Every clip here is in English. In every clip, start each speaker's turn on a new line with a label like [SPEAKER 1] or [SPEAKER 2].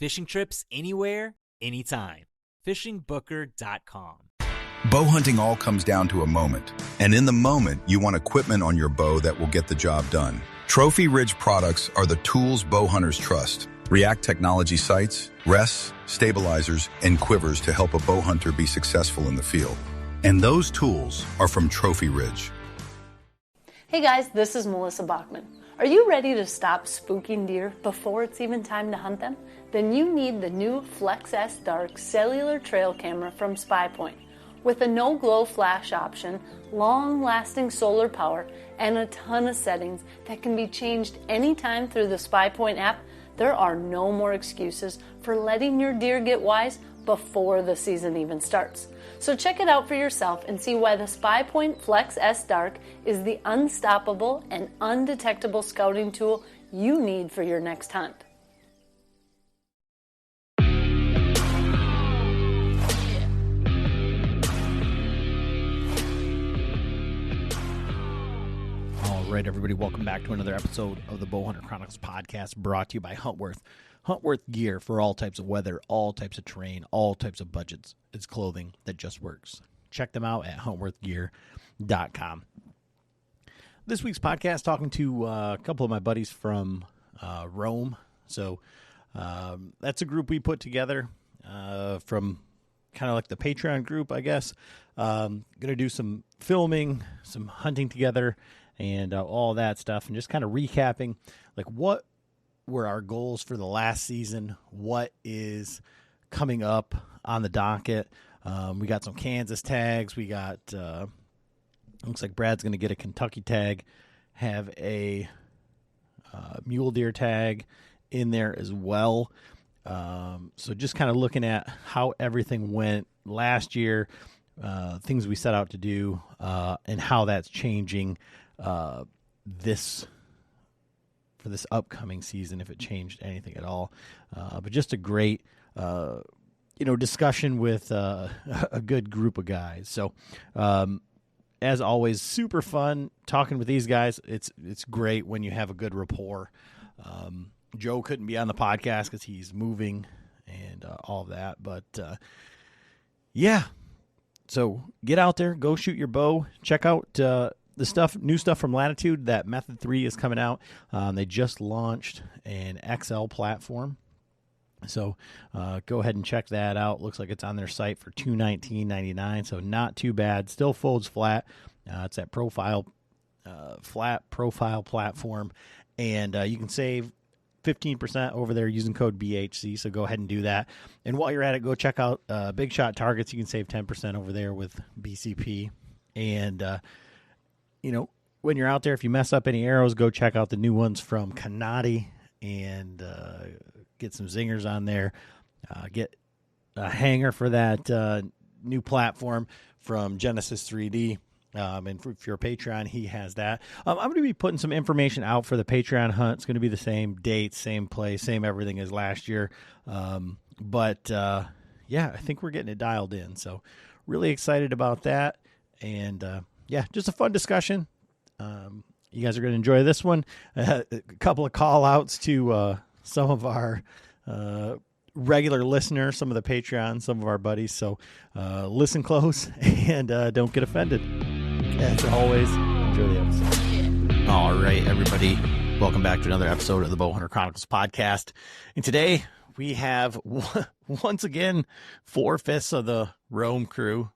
[SPEAKER 1] Fishing trips anywhere, anytime. FishingBooker.com.
[SPEAKER 2] Bow hunting all comes down to a moment. And in the moment, you want equipment on your bow that will get the job done. Trophy Ridge products are the tools bow hunters trust. React Technology sights, rests, stabilizers, and quivers to help a bow hunter be successful in the field. And those tools are from Trophy Ridge.
[SPEAKER 3] Hey guys, this is Melissa Bachman. Are you ready to stop spooking deer before it's even time to hunt them? Then you need the new Flex S Dark cellular trail camera from SpyPoint. With a no-glow flash option, long-lasting solar power, and a ton of settings that can be changed anytime through the SpyPoint app, there are no more excuses for letting your deer get wise before the season even starts. So check it out for yourself and see why the SpyPoint Flex S Dark is the unstoppable and undetectable scouting tool you need for your next hunt.
[SPEAKER 4] All right, everybody, welcome back to another episode of the Bowhunter Chronicles podcast, brought to you by Huntworth. Huntworth gear for all types of weather, all types of terrain, all types of budgets. It's clothing that just works. Check them out at huntworthgear.com. This week's podcast, talking to a couple of my buddies from Rome. So that's a group we put together from kind of like the Patreon group, I guess. Going to do some filming, some hunting together, and all that stuff, and just kind of recapping like what were our goals for the last season, what is coming up on the docket. We got some Kansas tags. We got, looks like Brad's going to get a Kentucky tag, have a mule deer tag in there as well. So just kind of looking at how everything went last year, things we set out to do, and how that's changing for this upcoming season, if it changed anything at all. But just a great, discussion with a good group of guys. So, as always, super fun talking with these guys. It's great when you have a good rapport. Joe couldn't be on the podcast because he's moving and all of that. But, yeah. So get out there, go shoot your bow, check out the new stuff from Latitude. That Method 3 is coming out. They just launched an XL platform. So go ahead and check that out. Looks like it's on their site for $219.99, so not too bad. Still folds flat. It's that flat profile platform, and you can save 15% over there using code BHC, so go ahead and do that. And while you're at it, go check out Big Shot Targets. You can save 10% over there with BCP. And, when you're out there, if you mess up any arrows, go check out the new ones from Kanati and get some zingers on there. Get a hanger for that new platform from Genesis 3D. And if you're a Patreon, he has that. I'm going to be putting some information out for the Patreon hunt. It's going to be the same date, same place, same everything as last year. But I think we're getting it dialed in. So really excited about that. And, just a fun discussion. You guys are going to enjoy this one. A couple of call outs to some of our regular listeners, some of the Patreon, some of our buddies. So listen close and don't get offended. As always, enjoy the episode. All right, everybody. Welcome back to another episode of the Bowhunter Chronicles podcast. And today we have, once again, 4/5 of the Rome crew.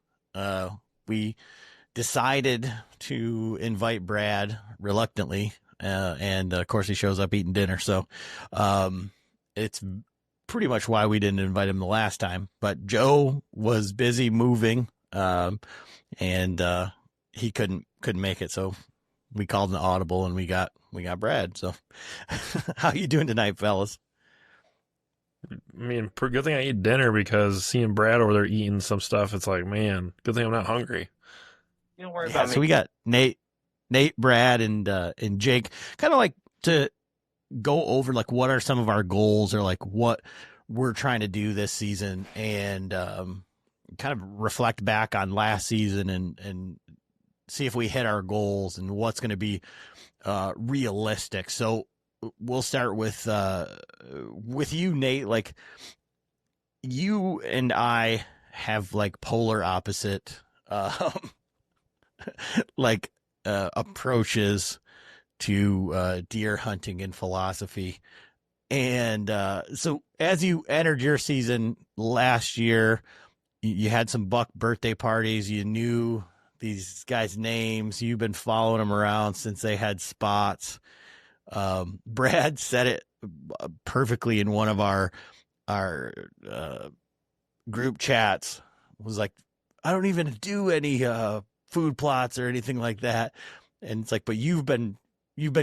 [SPEAKER 4] We decided to invite Brad reluctantly, and of course he shows up eating dinner. So it's pretty much why we didn't invite him the last time. But Joe was busy moving, and he couldn't make it. So we called an audible, and we got Brad. So how you doing tonight, fellas?
[SPEAKER 5] I mean, good thing I ate dinner, because seeing Brad over there eating some stuff, it's like, man, good thing I'm not hungry.
[SPEAKER 6] You don't worry about me.
[SPEAKER 4] So we got Nate, Brad, and Jake, kind of like to go over like what are some of our goals, or like what we're trying to do this season, and kind of reflect back on last season and see if we hit our goals and what's going to be realistic. So we'll start with you, Nate. Like, you and I have like polar opposite like approaches to deer hunting and philosophy. And so as you entered your season last year, you had some buck birthday parties. You knew these guys' names. You've been following them around since they had spots. Brad said it perfectly in one of our group chats. Was like, I don't even do any food plots or anything like that. And it's like, but you've been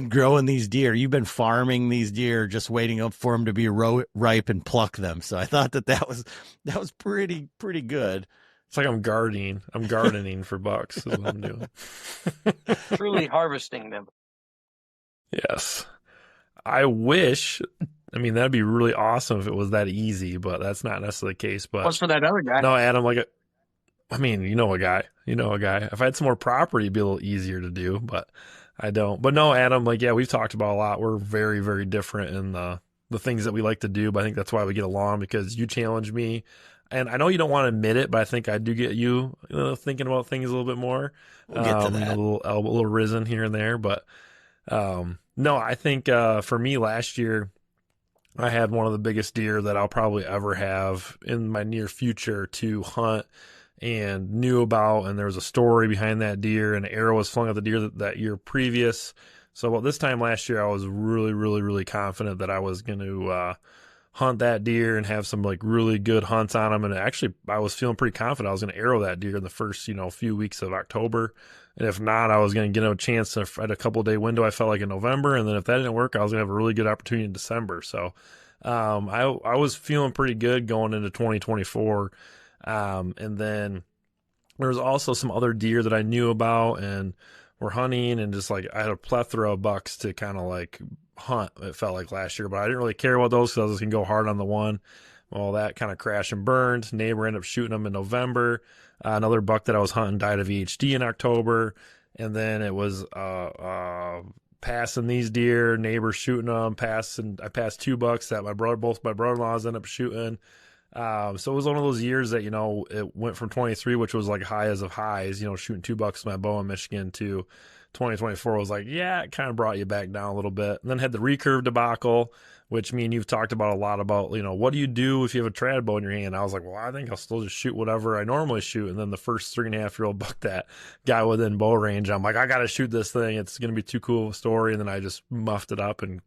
[SPEAKER 4] growing these deer. You've been farming these deer, just waiting up for them to be ripe and pluck them. So I thought that was pretty good.
[SPEAKER 5] It's like I'm gardening. I'm gardening for bucks is what I'm doing.
[SPEAKER 6] Truly harvesting them.
[SPEAKER 5] Yes. I wish, I mean, that'd be really awesome if it was that easy, but that's not necessarily the case. But
[SPEAKER 6] what's for that other guy?
[SPEAKER 5] No, Adam, I mean, you know a guy. If I had some more property, it'd be a little easier to do, but I don't. But no, Adam, like, yeah, we've talked about a lot. We're very, very different in the things that we like to do, but I think that's why we get along, because you challenge me. And I know you don't want to admit it, but I think I do get you thinking about things a little bit more.
[SPEAKER 4] We'll get to that.
[SPEAKER 5] A little risen here and there. But no, I think for me last year, I had one of the biggest deer that I'll probably ever have in my near future to hunt and knew about. And there was a story behind that deer, and an arrow was flung at the deer that year previous. So about this time last year, I was really, really, really confident that I was going to hunt that deer and have some like really good hunts on him. And actually, I was feeling pretty confident I was going to arrow that deer in the first, few weeks of October. And if not, I was going to get a chance at a couple day window. I felt like in November. And then if that didn't work, I was going to have a really good opportunity in December. So I was feeling pretty good going into 2024. And then there was also some other deer that I knew about and were hunting, and just like I had a plethora of bucks to kind of like hunt, it felt like last year, but I didn't really care about those because I was going to go hard on the one. Well, that kind of crashed and burned. Neighbor ended up shooting them in November. Another buck that I was hunting died of EHD in October. And then it was passing these deer, neighbors shooting them, I passed 2 bucks that both my brother-in-laws ended up shooting. So it was one of those years that, it went from 23, which was like highs of highs, shooting 2 bucks with my bow in Michigan, to 2024 was like, yeah, it kind of brought you back down a little bit. And then had the recurve debacle, which me and you've talked about a lot about, what do you do if you have a trad bow in your hand? I was like, well, I think I'll still just shoot whatever I normally shoot. And then the first 3.5-year-old buck that got within bow range, I'm like, I got to shoot this thing. It's going to be too cool of a story. And then I just muffed it up, and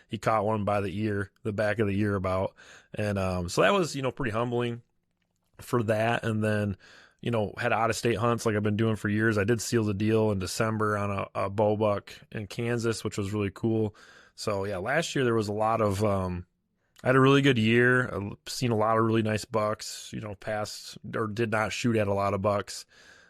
[SPEAKER 5] he caught one by the back of the ear about. And so that was, pretty humbling for that. And then, had out-of-state hunts like I've been doing for years. I did seal the deal in December on a bow buck in Kansas, which was really cool. So, yeah, last year there was a lot of I had a really good year. I've seen a lot of really nice bucks, passed or did not shoot at a lot of bucks.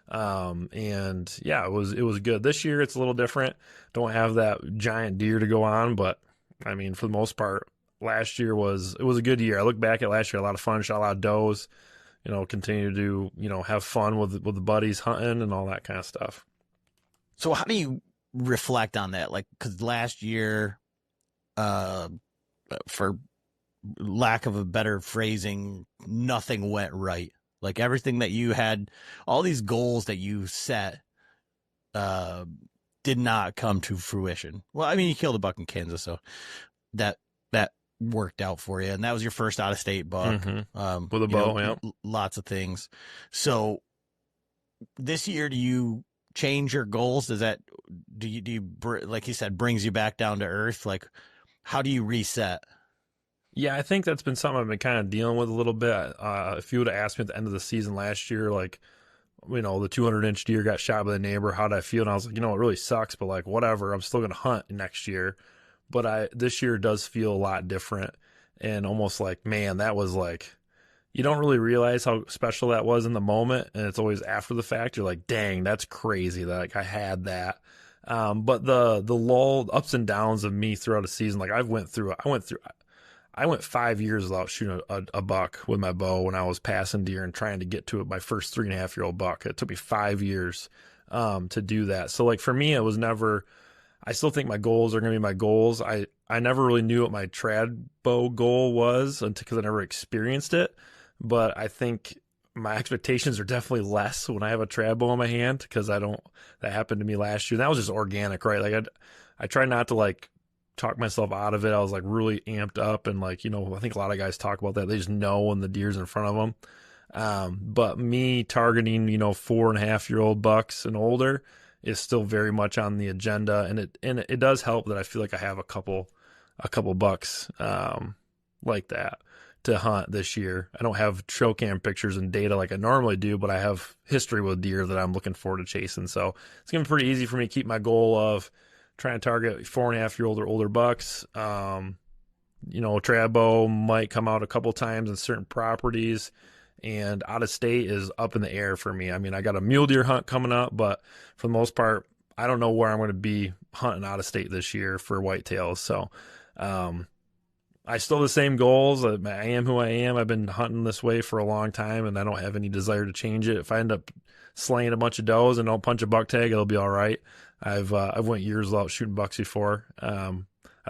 [SPEAKER 5] And, yeah, it was good. This year it's a little different. Don't have that giant deer to go on, but, I mean, for the most part, last year was a good year. I look back at last year, a lot of fun, shot a lot of does, continue to, have fun with the buddies hunting and all that kind of stuff.
[SPEAKER 4] So how do you reflect on that? Like, because last year, for lack of a better phrasing, nothing went right. Like everything that you had, all these goals that you set, did not come to fruition. Well, I mean, you killed a buck in Kansas, so that worked out for you, and that was your first out of state buck.
[SPEAKER 5] Mm-hmm. With a bow. Yeah,
[SPEAKER 4] lots of things. So this year, do you change your goals? Do you like you said, brings you back down to earth? Like, how do you reset?
[SPEAKER 5] Yeah, I think that's been something I've been kind of dealing with a little bit. If you would have asked me at the end of the season last year, like, the 200-inch deer got shot by the neighbor, how'd I feel? And I was like, it really sucks, but like, whatever, I'm still going to hunt next year. But this year does feel a lot different, and almost like, man, that was like, you don't really realize how special that was in the moment. And it's always after the fact. You're like, dang, that's crazy that like I had that. But the lull, ups and downs of me throughout a season, like I went 5 years without shooting a buck with my bow when I was passing deer and trying to get to it, my first 3.5-year-old buck. It took me 5 years to do that. So like for me, it was never, I still think my goals are going to be my goals. I I never really knew what my trad bow goal was because I never experienced it. But I think my expectations are definitely less when I have a trad bow in my hand because that happened to me last year. That was just organic, right? Like I try not to like talk myself out of it. I was like really amped up and like, I think a lot of guys talk about that. They just know when the deer's in front of them. But me targeting, 4.5-year-old bucks and older is still very much on the agenda. And it does help that I feel like I have a couple bucks, like that to hunt this year. I don't have trail cam pictures and data like I normally do, but I have history with deer that I'm looking forward to chasing. So it's going to be pretty easy for me to keep my goal of trying to target 4.5-year-old or older bucks. Trad bow might come out a couple times in certain properties, and out of state is up in the air for me. I mean, I got a mule deer hunt coming up, but for the most part, I don't know where I'm going to be hunting out of state this year for whitetails. So, I still have the same goals. I am who I am. I've been hunting this way for a long time, and I don't have any desire to change it. If I end up slaying a bunch of does and don't punch a buck tag, it'll be all right. I've went years without shooting bucks before. I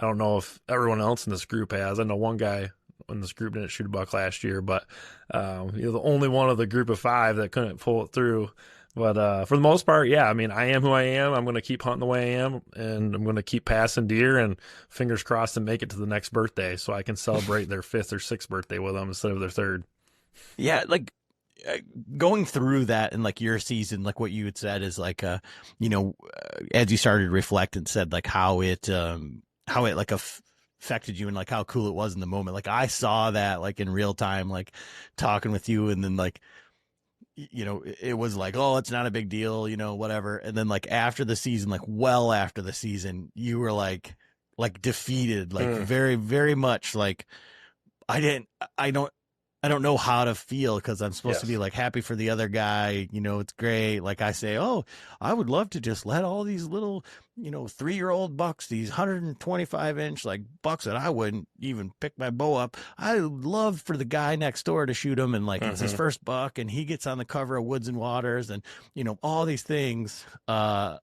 [SPEAKER 5] don't know if everyone else in this group has. I know one guy in this group didn't shoot a buck last year, but the only one of the group of 5 that couldn't pull it through. But for the most part, yeah, I mean, I am who I am. I'm going to keep hunting the way I am, and I'm going to keep passing deer, and fingers crossed and make it to the next birthday so I can celebrate their 5th or 6th birthday with them instead of their 3rd.
[SPEAKER 4] Yeah, like going through that and like your season, like what you had said is like, as you started to reflect and said like how it like affected you and like how cool it was in the moment. Like I saw that like in real time, like talking with you, and then like, it was like, oh, it's not a big deal, whatever. And then like after the season, like well after the season, you were like defeated, like very, very much like I don't know how to feel because I'm supposed to be like happy for the other guy. It's great. Like I say, oh, I would love to just let all these little, 3-year-old bucks, these 125-inch like bucks that I wouldn't even pick my bow up. I love for the guy next door to shoot him. And like, it's his first buck and he gets on the cover of Woods and Waters and, all these things, until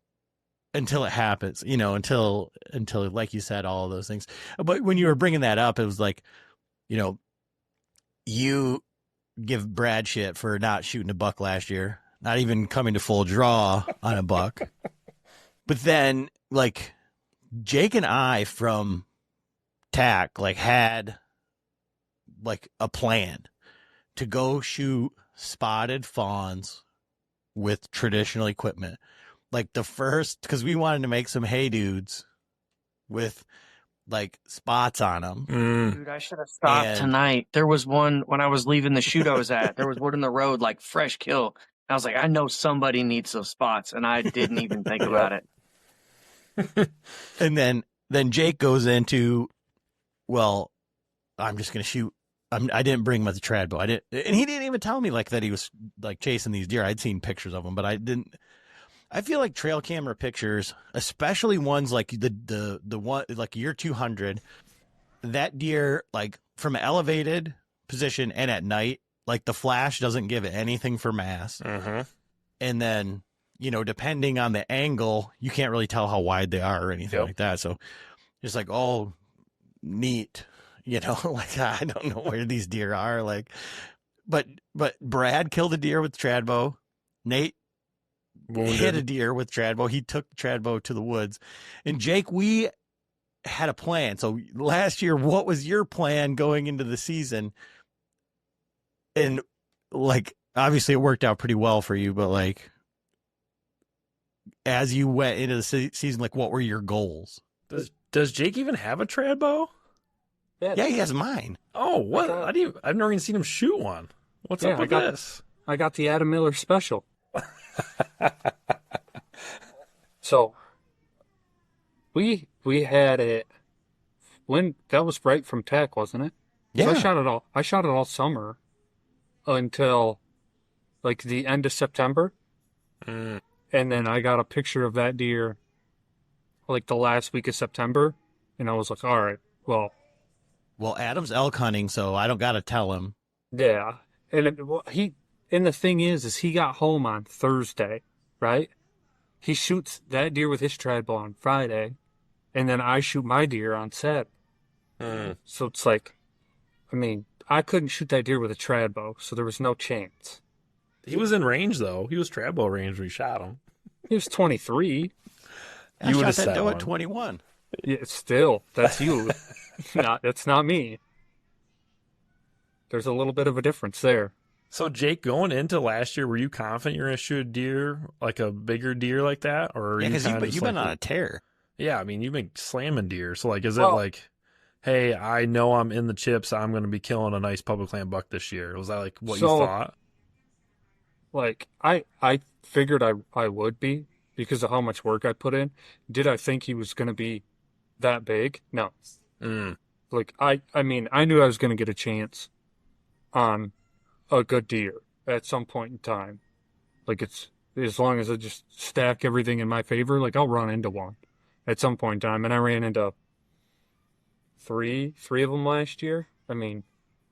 [SPEAKER 4] it happens, until like you said, all of those things. But when you were bringing that up, it was like, you give Brad shit for not shooting a buck last year, not even coming to full draw on a buck. But then, like, Jake and I from TAC, like, had, like, a plan to go shoot spotted fawns with traditional equipment. Like, because we wanted to make some hey dudes with like spots on them.
[SPEAKER 6] Dude, I should have stopped tonight. There was one when I was leaving the shoot I was at. There was one in the road, like fresh kill. I was like, I know somebody needs those spots, and I didn't even think about it.
[SPEAKER 4] And then Jake goes into, well, I'm just gonna shoot. I didn't bring him as a trad bow. And he didn't even tell me like that he was like chasing these deer. I'd seen pictures of him, but I didn't. I feel like trail camera pictures, especially ones like the one like year 200, that deer like from an elevated position and at night, like the flash doesn't give it anything for mass. And then, depending on the angle, you can't really tell how wide they are or anything like that. So it's like, oh, neat, like I don't know where these deer are. Like, but Brad killed a deer with trad bow. Nate hit a deer with trad bow. He took the trad bow to the woods. And Jake, we had a plan. So last year, what was your plan going into the season? And like, obviously it worked out pretty well for you, but like, as you went into the season, like what were your goals?
[SPEAKER 5] Does Jake even have a trad bow?
[SPEAKER 4] Yeah, he has mine.
[SPEAKER 5] Oh, what? I've never even seen him shoot one. What's up with this?
[SPEAKER 7] I got the Adam Miller special. So we had it when that was right from TAC, wasn't it?
[SPEAKER 4] Yeah.
[SPEAKER 7] So I shot it all summer until like the end of September. And then I got a picture of that deer like the last week of September, and I was like, all right, well,
[SPEAKER 4] Adam's elk hunting, so I don't got to tell him.
[SPEAKER 7] Yeah. And the thing is he got home on Thursday, right? He shoots that deer with his trad bow on Friday, and then I shoot my deer on set. So it's like, I mean, I couldn't shoot that deer with a trad bow, so there was no chance.
[SPEAKER 5] He was in range, though. He was trad bow range when we shot him.
[SPEAKER 7] He was 23.
[SPEAKER 4] I shot that doe at 21.
[SPEAKER 7] Yeah, still, that's you. That's not me. There's a little bit of a difference there.
[SPEAKER 5] So, Jake, going into last year, were you confident you're going to shoot a deer, like a bigger deer like that? Or
[SPEAKER 4] yeah, because you've been on a tear.
[SPEAKER 5] Yeah, I mean, you've been slamming deer. So, like, is it like, hey, I know I'm in the chips, I'm going to be killing a nice public land buck this year? Was that, like, what you thought?
[SPEAKER 7] Like, I figured I would be because of how much work I put in. Did I think he was going to be that big? No. Like, I mean, I knew I was going to get a chance on a good deer at some point in time. Like, it's as long as I just stack everything in my favor, like, I'll run into one at some point in time. And I ran into three of them last year. I mean,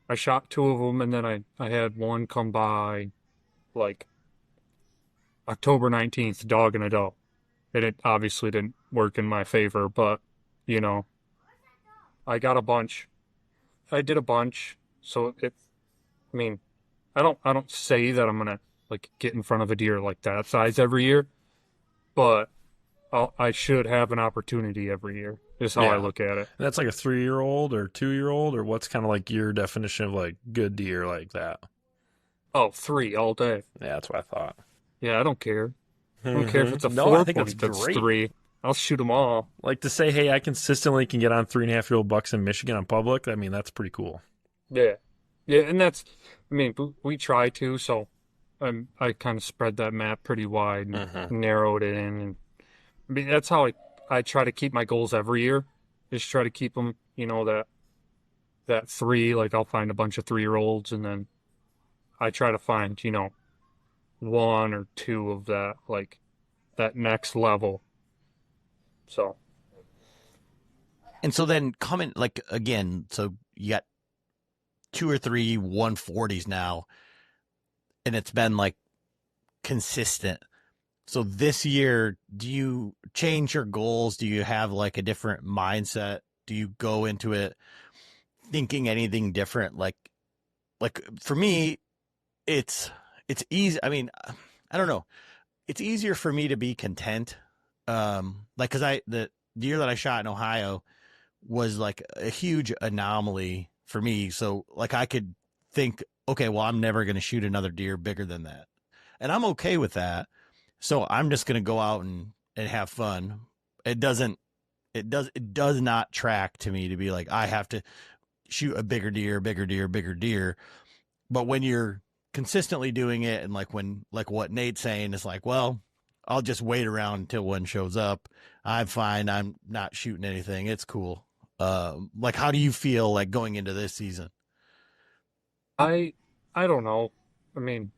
[SPEAKER 7] I shot 2 of them, and then I had one come by, like, October 19th, dog and a doe. And it obviously didn't work in my favor, but, you know, I got a bunch. I did a bunch, so I mean, I don't say that I'm gonna like get in front of a deer like that size every year, but I should have an opportunity every year. Is how I look at it.
[SPEAKER 5] And that's like a 3-year-old or 2-year-old, or what's kind of like your definition of like good deer like that?
[SPEAKER 7] Oh, 3 all day.
[SPEAKER 5] Yeah, that's what I thought.
[SPEAKER 7] Yeah, I don't care. I don't care if it's a 4 point that's 3. I'll shoot them all.
[SPEAKER 5] Like to say, hey, I consistently can get on 3.5-year-old bucks in Michigan on public. I mean, that's pretty cool.
[SPEAKER 7] Yeah. Yeah, and that's, I mean, we try to, so I kind of spread that map pretty wide and narrowed it in. And I mean, that's how I try to keep my goals every year, is try to keep them, you know, that 3, like I'll find a bunch of 3-year-olds, and then I try to find, you know, 1 or 2 of that, like that next level. So.
[SPEAKER 4] And so then coming, like, again, so you got 2 or 3 140s now, and it's been like consistent. So this year, do you change your goals? Do you have like a different mindset? Do you go into it thinking anything different? Like for me, it's easy. I mean, I don't know. It's easier for me to be content. Like, cause the deer that I shot in Ohio was like a huge anomaly for me. So like I could think, okay, well, I'm never going to shoot another deer bigger than that. And I'm okay with that. So I'm just going to go out and have fun. It does not track to me to be like, I have to shoot a bigger deer. But when you're consistently doing it, and like what Nate's saying is like, well, I'll just wait around until one shows up. I'm fine. I'm not shooting anything. It's cool. Like, how do you feel like going into this season?
[SPEAKER 7] I don't know. I mean,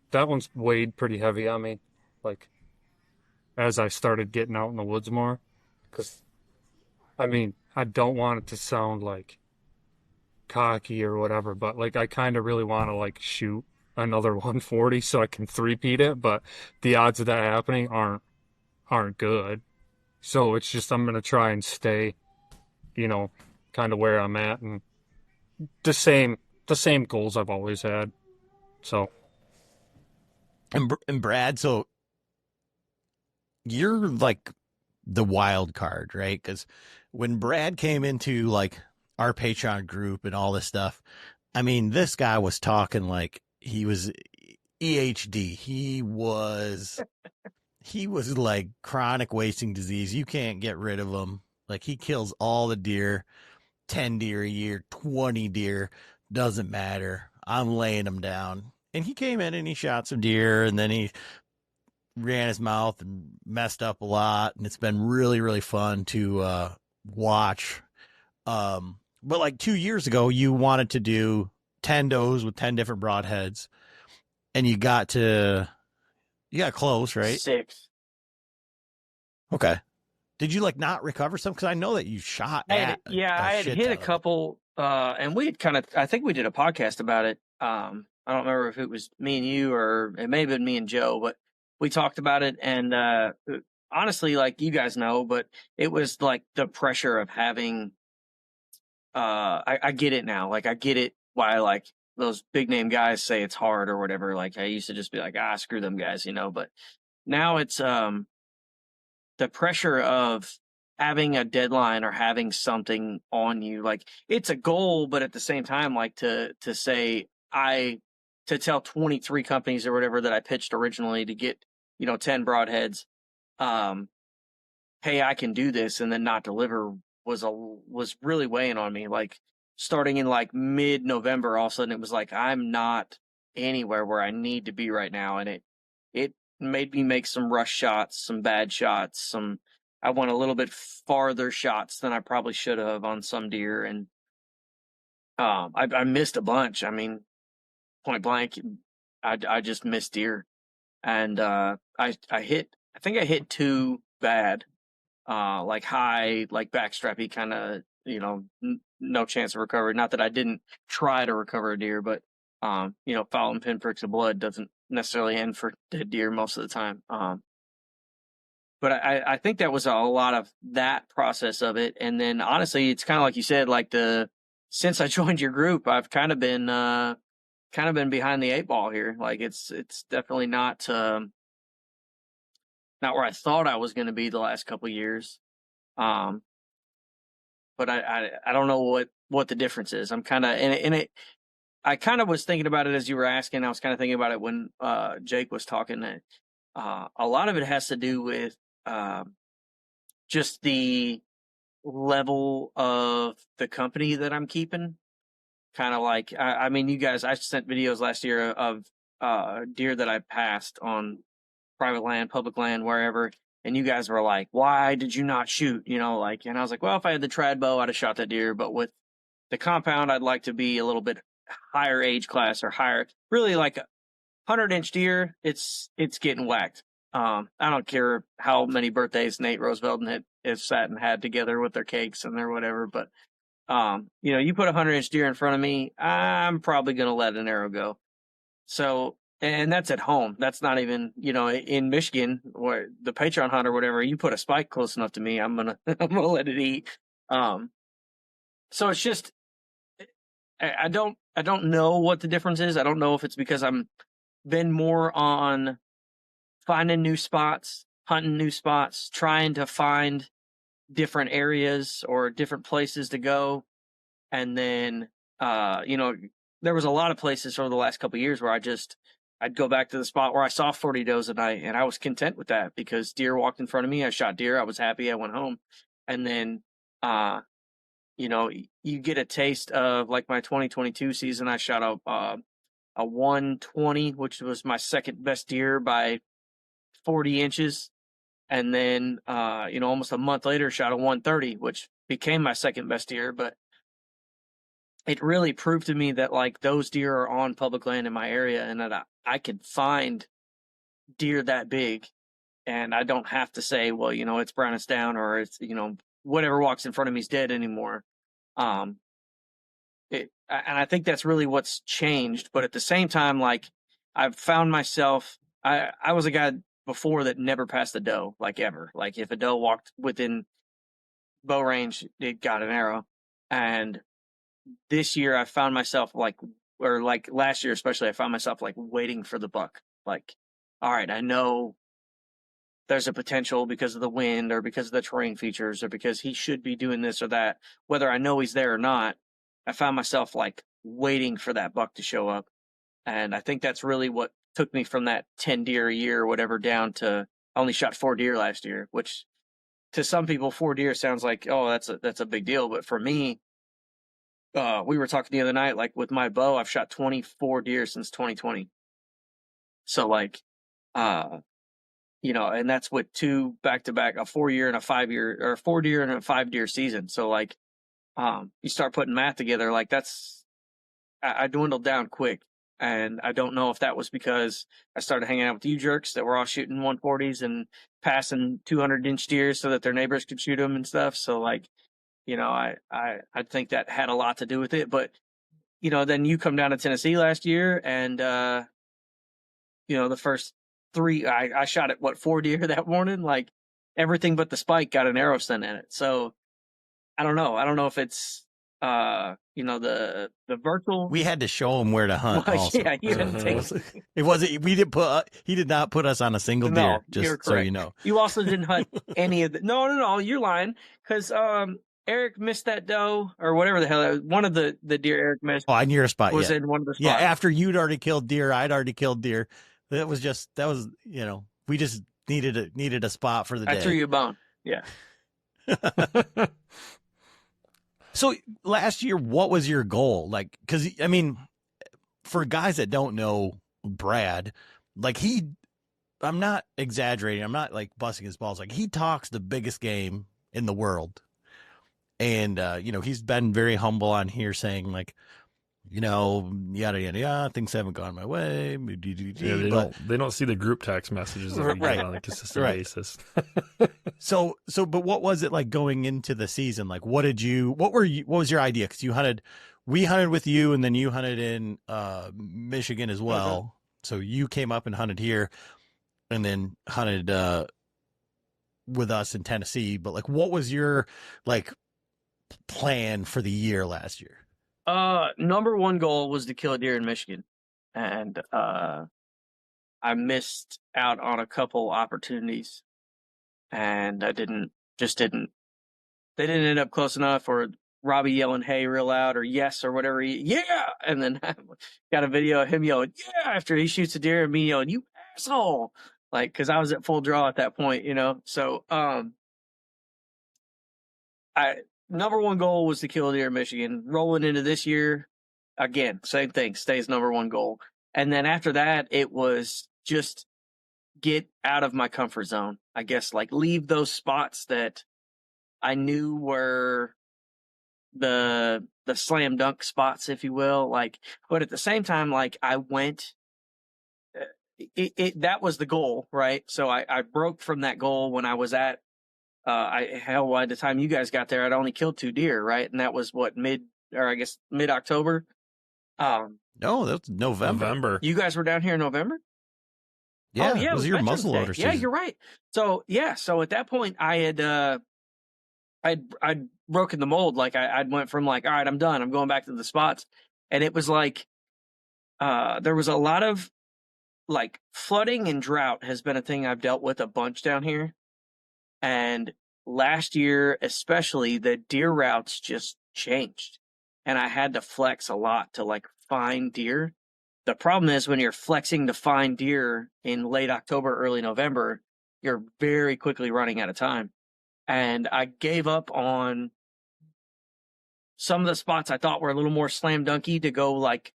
[SPEAKER 7] that one's weighed pretty heavy on me. Like, as I started getting out in the woods more, because, I mean, I don't want it to sound like cocky or whatever, but like I kind of really want to like shoot another 140 so I can three-peat it, but the odds of that happening aren't good. So it's just I'm gonna try and stay, you know, kind of where I'm at, and the same goals I've always had. So,
[SPEAKER 4] and Brad, so you're like the wild card, right? Because when Brad came into like our Patreon group and all this stuff, I mean, this guy was talking like he was EHD. He was like chronic wasting disease. You can't get rid of him. Like, he kills all the deer, 10 deer a year, 20 deer, doesn't matter. I'm laying them down. And he came in and he shot some deer, and then he ran his mouth and messed up a lot. And it's been really, really fun to watch. But like 2 years ago, you wanted to do 10 does with 10 different broadheads, and you got close, right?
[SPEAKER 6] 6.
[SPEAKER 4] Okay. Did you like not recover some? Because I know that you shot
[SPEAKER 6] I had hit a couple, and we had I think we did a podcast about it. I don't remember if it was me and you, or it may have been me and Joe, but we talked about it, and honestly, like you guys know, but it was like the pressure of having, I get it now. Like I get it why like those big name guys say it's hard or whatever. Like I used to just be like, screw them guys, but now it's, the pressure of having a deadline or having something on you. Like it's a goal, but at the same time, like to say, to tell 23 companies or whatever that I pitched originally to get, 10 broadheads, hey, I can do this, and then not deliver was really weighing on me. Like starting in like mid-November, all of a sudden it was like I'm not anywhere where I need to be right now, and it made me make some rush shots, some bad shots, I went a little bit farther shots than I probably should have on some deer, and I missed a bunch. I mean, point blank, I just missed deer, and I think I hit two bad, like high, like backstrappy kind of, no chance of recovery. Not that I didn't try to recover a deer, but foul and pinpricks of blood doesn't necessarily end for dead deer most of the time. But I think that was a lot of that process of it, and then honestly, it's kind of like you said, like since I joined your group, I've kind of been behind the eight ball here. Like it's definitely not where I thought I was going to be the last couple of years. But I don't know what the difference is. I'm kind of in it. I kind of was thinking about it as you were asking. I was kind of thinking about it when Jake was talking. A lot of it has to do with just the level of the company that I'm keeping. Kind of like, I mean, you guys, I sent videos last year of deer that I passed on private land, public land, wherever. And you guys were like, why did you not shoot? And I was like, well, if I had the trad bow, I'd have shot that deer. But with the compound, I'd like to be a little bit higher age class or higher, really like 100-inch deer. It's getting whacked. I don't care how many birthdays Nate Roosevelt have sat and had together with their cakes and their whatever, but you put a 100-inch deer in front of me, I'm probably going to let an arrow go. So, and that's at home. That's not even, in Michigan or the Patreon hunt or whatever, you put a spike close enough to me, I'm going to let it eat. So it's just, I don't know what the difference is. I don't know if it's because I'm been more on finding new spots, hunting new spots, trying to find different areas or different places to go. And then, there was a lot of places over the last couple of years where I'd go back to the spot where I saw 40 does a night, and I was content with that because deer walked in front of me. I shot deer. I was happy. I went home. And then, you get a taste of like my 2022 season. I shot a 120, which was my second best deer by 40 inches. And then, almost a month later, shot a 130, which became my second best deer. But it really proved to me that like those deer are on public land in my area, and that I could find deer that big, and I don't have to say, well, it's brownest down or it's, whatever walks in front of me is dead anymore. And I think that's really what's changed. But at the same time, like I've found myself, I was a guy before that never passed a doe, like ever. Like if a doe walked within bow range, it got an arrow. And this year I found myself like last year especially, I found myself like waiting for the buck. Like, all right, I know there's a potential because of the wind or because of the terrain features or because he should be doing this or that. Whether I know he's there or not, I found myself like waiting for that buck to show up. And I think that's really what took me from that 10 deer a year or whatever down to I only shot 4 deer last year, which to some people 4 deer sounds like, oh, that's a big deal. But for me, we were talking the other night, like with my bow, I've shot 24 deer since 2020. So like, and that's with 2 back-to-back, a 4-year and a 5-year, or 4 deer and a 5 deer season. So like, you start putting math together, like I dwindled down quick. And I don't know if that was because I started hanging out with you jerks that were all shooting 140s and passing 200-inch deer so that their neighbors could shoot them and stuff. So like, I think that had a lot to do with it. But, then you come down to Tennessee last year and, the first 3, I shot at 4 deer that morning. Like everything but the spike got an arrow stent in it. So I don't know. I don't know if it's the virtual.
[SPEAKER 4] We had to show him where to hunt.
[SPEAKER 6] Well,
[SPEAKER 4] also,
[SPEAKER 6] yeah, you didn't take
[SPEAKER 4] it wasn't. We didn't put. He did not put us on a single deer.
[SPEAKER 6] You're
[SPEAKER 4] Just so you know.
[SPEAKER 6] You also didn't hunt any of the. No. You're lying because Eric missed that doe or whatever the hell. One of the deer Eric missed.
[SPEAKER 4] Oh, on your spot
[SPEAKER 6] was in one of the spots.
[SPEAKER 4] Yeah, after you'd already killed deer, I'd already killed deer. That was we just needed a spot for the day.
[SPEAKER 6] I threw you a bone. Yeah.
[SPEAKER 4] So last year, what was your goal? Like, because I mean, for guys that don't know Brad, like I'm not exaggerating. I'm not like busting his balls. Like he talks the biggest game in the world. And, he's been very humble on here saying like, yada, yada, yada, things haven't gone my way.
[SPEAKER 5] Yeah, they don't see the group text messages that we get on a consistent basis.
[SPEAKER 4] So, but what was it like going into the season? Like, what was your idea? Cause we hunted with you and then you hunted in, Michigan as well.
[SPEAKER 6] Okay.
[SPEAKER 4] So you came up and hunted here and then hunted, with us in Tennessee. But like, what was your plan for the year last year?
[SPEAKER 6] Number one goal was to kill a deer in Michigan, and I missed out on a couple opportunities, and they didn't end up close enough, or Robbie yelling hey real loud or yes or whatever and then got a video of him yelling yeah after he shoots a deer and me yelling you asshole, like because I was at full draw at that point, so number one goal was to kill a deer in Michigan. Rolling into this year, again, same thing, stays number one goal. And then after that, it was just get out of my comfort zone. I guess like leave those spots that I knew were the slam dunk spots, if you will. Like, but at the same time, like I went, that was the goal, right? So I broke from that goal when I was at, by the time you guys got there, I'd only killed 2 deer, right? And that was what mid-October.
[SPEAKER 4] No, that's November.
[SPEAKER 6] You guys were down here in November?
[SPEAKER 4] Yeah,
[SPEAKER 6] it
[SPEAKER 4] was your muzzleloader season.
[SPEAKER 6] Yeah, you're right. So at that point I had I'd broken the mold. Like I'd went from like, all right, I'm done. I'm going back to the spots. And it was like there was a lot of like flooding and drought has been a thing I've dealt with a bunch down here. And last year, especially, the deer routes just changed. And I had to flex a lot to like find deer. The problem is when you're flexing to find deer in late October, early November, you're very quickly running out of time. And I gave up on some of the spots I thought were a little more slam dunky to go like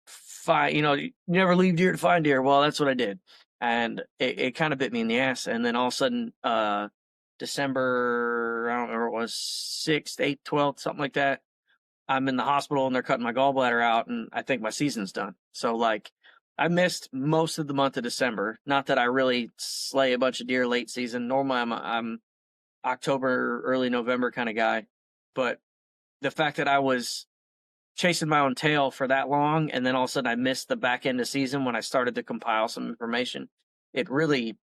[SPEAKER 6] find, you never leave deer to find deer. Well, that's what I did. And it kind of bit me in the ass. And then all of a sudden, December, I don't remember, it was 6th, 8th, 12th, something like that. I'm in the hospital and they're cutting my gallbladder out and I think my season's done. So like I missed most of the month of December. Not that I really slay a bunch of deer late season. Normally I'm October, early November kind of guy. But the fact that I was chasing my own tail for that long, and then all of a sudden I missed the back end of season when I started to compile some information. It really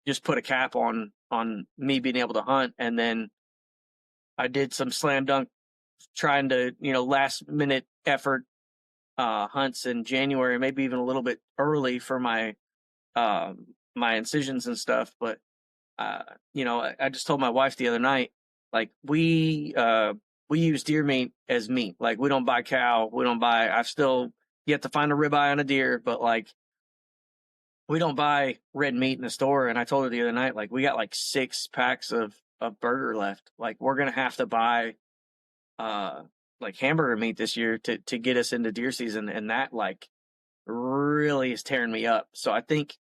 [SPEAKER 6] just put a cap on me being able to hunt. And then I did some slam dunk, trying to last minute effort hunts in January, maybe even a little bit early for my my incisions and stuff. But I just told my wife the other night, like we use deer meat as meat. Like we don't buy cow. I've still yet to find a ribeye on a deer, but like we don't buy red meat in the store. And I told her the other night, like we got like 6 packs of burger left. Like we're going to have to buy like hamburger meat this year to get us into deer season. And that like really is tearing me up. So I think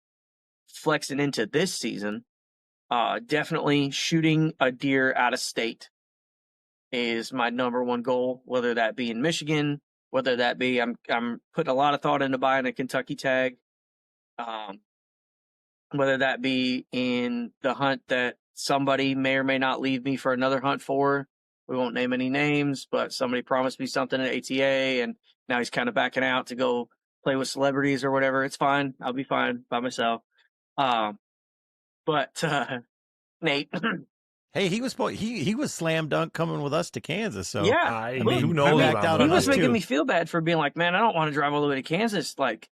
[SPEAKER 6] flexing into this season, definitely shooting a deer out of state is my number one goal, whether that be in Michigan, whether that be I'm putting a lot of thought into buying a Kentucky tag, whether that be in the hunt that somebody may or may not leave me for another hunt for. We won't name any names, but somebody promised me something at ATA, and now he's kind of backing out to go play with celebrities or whatever. It's fine. I'll be fine by myself. But Nate.
[SPEAKER 4] Hey, he was slam dunk coming with us to Kansas. So
[SPEAKER 6] Yeah,
[SPEAKER 5] I
[SPEAKER 6] look,
[SPEAKER 5] mean, who knows?
[SPEAKER 4] backed
[SPEAKER 5] about
[SPEAKER 4] out
[SPEAKER 6] he
[SPEAKER 4] on
[SPEAKER 5] that.
[SPEAKER 6] was
[SPEAKER 4] us,
[SPEAKER 6] making
[SPEAKER 4] too.
[SPEAKER 6] me feel bad for being like, man, I don't want to drive all the way to Kansas, like,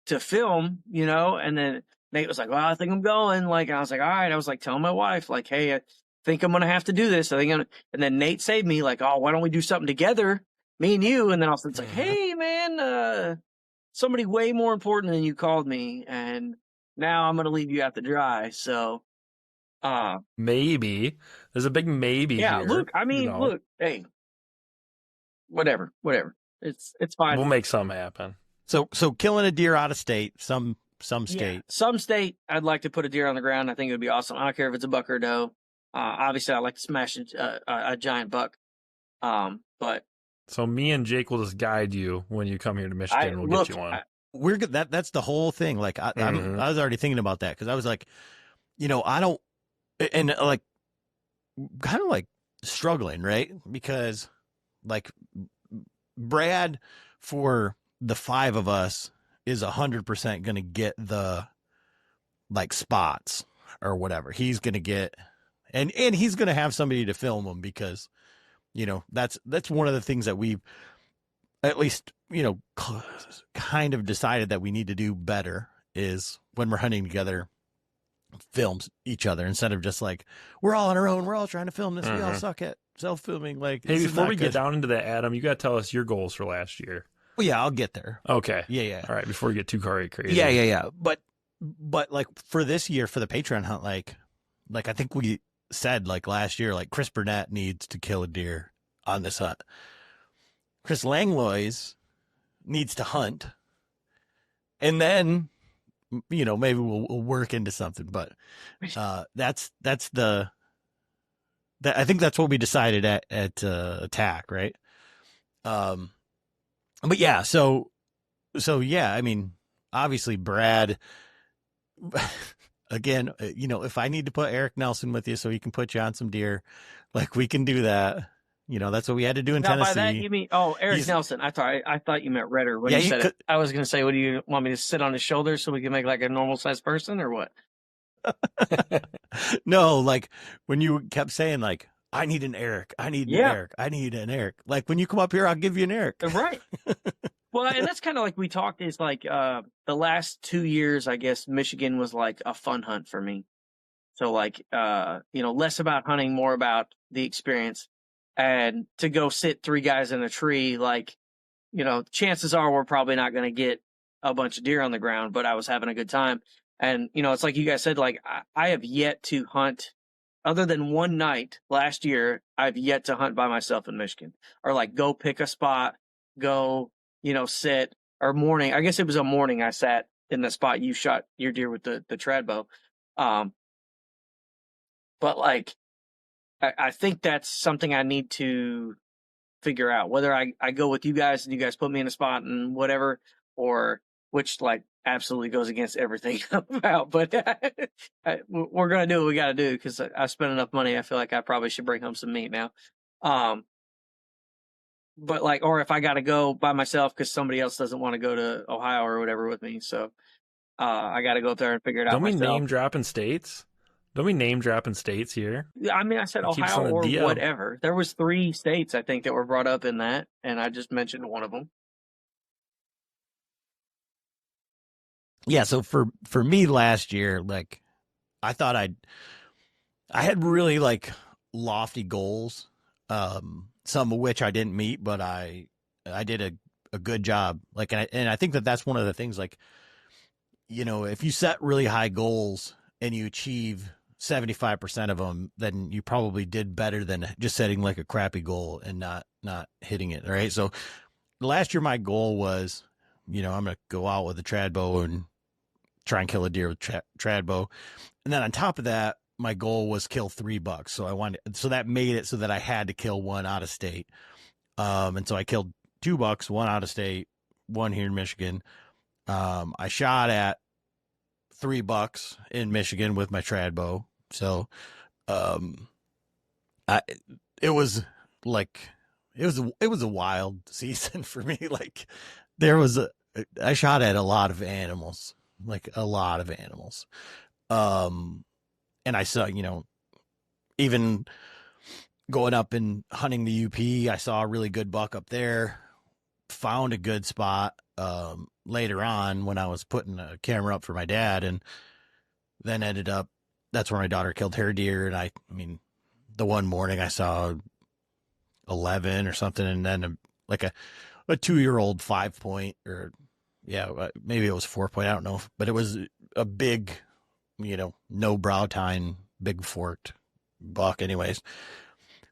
[SPEAKER 6] to film, and then Nate was like, well, I think I'm going. Like, I was like, all right. I was like, telling my wife, like, hey, I think I'm going to have to do this. And then Nate saved me, like, oh, why don't we do something together, me and you? And then also it's like, hey, man, somebody way more important than you called me. And now I'm going to leave you out to dry. So,
[SPEAKER 5] Maybe there's a big maybe
[SPEAKER 6] yeah,
[SPEAKER 5] here.
[SPEAKER 6] look, I mean, look, hey, whatever. It's fine.
[SPEAKER 5] We'll make something happen.
[SPEAKER 4] So killing a deer out of state, some state.
[SPEAKER 6] Yeah, some state, I'd like to put a deer on the ground. I think it would be awesome. I don't care if it's a buck or a doe. Obviously, I like to smash a giant buck. But
[SPEAKER 5] So me and Jake will just guide you when you come here to Michigan. We'll get you one.
[SPEAKER 4] We're good. That's the whole thing. Like I was already thinking about that because I was like, I don't, and like, kind of like struggling, right? Because like Brad, for the 5 of us, is 100% going to get the like spots or whatever. He's going to get, and he's going to have somebody to film them because, that's one of the things that we've at least, kind of decided that we need to do better is when we're hunting together, films each other instead of just like, we're all on our own. We're all trying to film this. We all suck at self-filming. Like,
[SPEAKER 5] hey, before we get down into that, Adam, you got to tell us your goals for last year.
[SPEAKER 4] Well, yeah, I'll get there.
[SPEAKER 5] Okay.
[SPEAKER 4] Yeah.
[SPEAKER 5] All right. Before we get too crazy.
[SPEAKER 4] Yeah. But like for this year, for the Patreon hunt, like I think we said like last year, like Chris Burnett needs to kill a deer on this hunt. Chris Langlois needs to hunt. And then, maybe we'll work into something, but I think that's what we decided at Attack, right? But yeah, so yeah, I mean, obviously Brad, again, if I need to put Eric Nelson with you so he can put you on some deer, like we can do that. That's what we had to do in Tennessee.
[SPEAKER 6] By that you mean Eric Nelson? I thought you meant Redder when you said it. I was going to say, what do you want me to sit on his shoulders so we can make like a normal sized person or what?
[SPEAKER 4] No, like when you kept saying like, I need an Eric, I need an Eric, I need an Eric. Like when you come up here, I'll give you an Eric.
[SPEAKER 6] Right. Well, and that's kind of like we talked is like the last 2 years, I guess Michigan was like a fun hunt for me. So like, less about hunting, more about the experience. And to go sit 3 guys in a tree, like, chances are we're probably not going to get a bunch of deer on the ground, but I was having a good time. And, it's like you guys said, like, I have yet to hunt, other than one night last year, I've yet to hunt by myself in Michigan. Or like go pick a spot, go, sit, or morning. I guess it was a morning I sat in the spot you shot your deer with the trad bow. But like, I think that's something I need to figure out, whether I go with you guys and you guys put me in a spot and whatever, or which like absolutely goes against everything about, but we're going to do what we got to do because I spent enough money. I feel like I probably should bring home some meat now. But like, or if I got to go by myself because somebody else doesn't want to go to Ohio or whatever with me. So I got to go up there and figure it out myself.
[SPEAKER 5] Don't we name dropping states? Don't we name dropping states here?
[SPEAKER 6] I mean, I said Ohio or whatever. There was 3 states, I think, that were brought up in that, and I just mentioned one of them.
[SPEAKER 4] Yeah, so for me last year, like, I thought I had really, like, lofty goals, some of which I didn't meet, but I did a good job. Like, and I think that's one of the things, like, if you set really high goals and you achieve 75% of them, then you probably did better than just setting like a crappy goal and not hitting it. All right. So last year, my goal was, I'm going to go out with a trad bow and try and kill a deer with trad bow. And then on top of that, my goal was kill 3 bucks. So that made it so that I had to kill 1 out of state. And so I killed 2 bucks, 1 out of state, 1 here in Michigan. I shot at 3 bucks in Michigan with my trad bow. So, it was a wild season for me. Like I shot at a lot of animals, like a lot of animals. And I saw, even going up and hunting the UP, I saw a really good buck up there, found a good spot later on when I was putting a camera up for my dad, and then ended up, that's where my daughter killed her deer. And I mean, the one morning I saw 11 or something, and then like a 2-year-old 5-point, or maybe it was 4-point, I don't know, but it was a big, no brow tine, big forked buck anyways.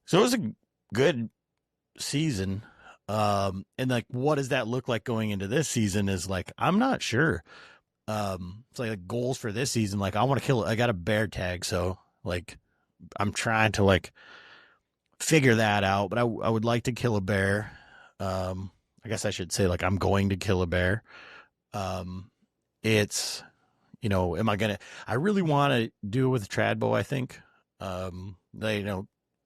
[SPEAKER 4] So it was a good season. And like, what does that look like going into this season is like, I'm not sure. It's like goals for this season. Like, I want to kill it. I got a bear tag. So like, I'm trying to like figure that out, but I would like to kill a bear. I guess I should say like, I'm going to kill a bear. It's, I really want to do it with a trad bow, I think.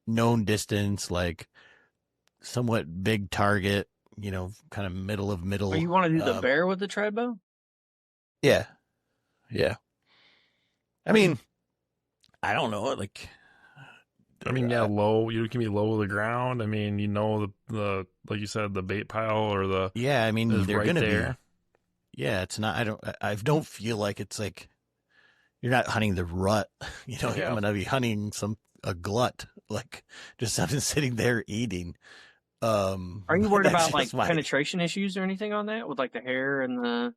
[SPEAKER 4] Known distance, like somewhat big target, kind of middle.
[SPEAKER 6] Oh, you want to do the bear with the trad bow?
[SPEAKER 4] Yeah. I mean, I don't know. Like,
[SPEAKER 5] low. You can be low to the ground. I mean, the like you said, the bait pile or the
[SPEAKER 4] I mean, they're
[SPEAKER 5] right
[SPEAKER 4] gonna
[SPEAKER 5] there.
[SPEAKER 4] Be. Yeah, it's not. I don't feel like it's like you're not hunting the rut. I'm gonna be hunting a glut, like just something sitting there eating.
[SPEAKER 6] Are you worried about like penetration issues or anything on that with like the hair and the?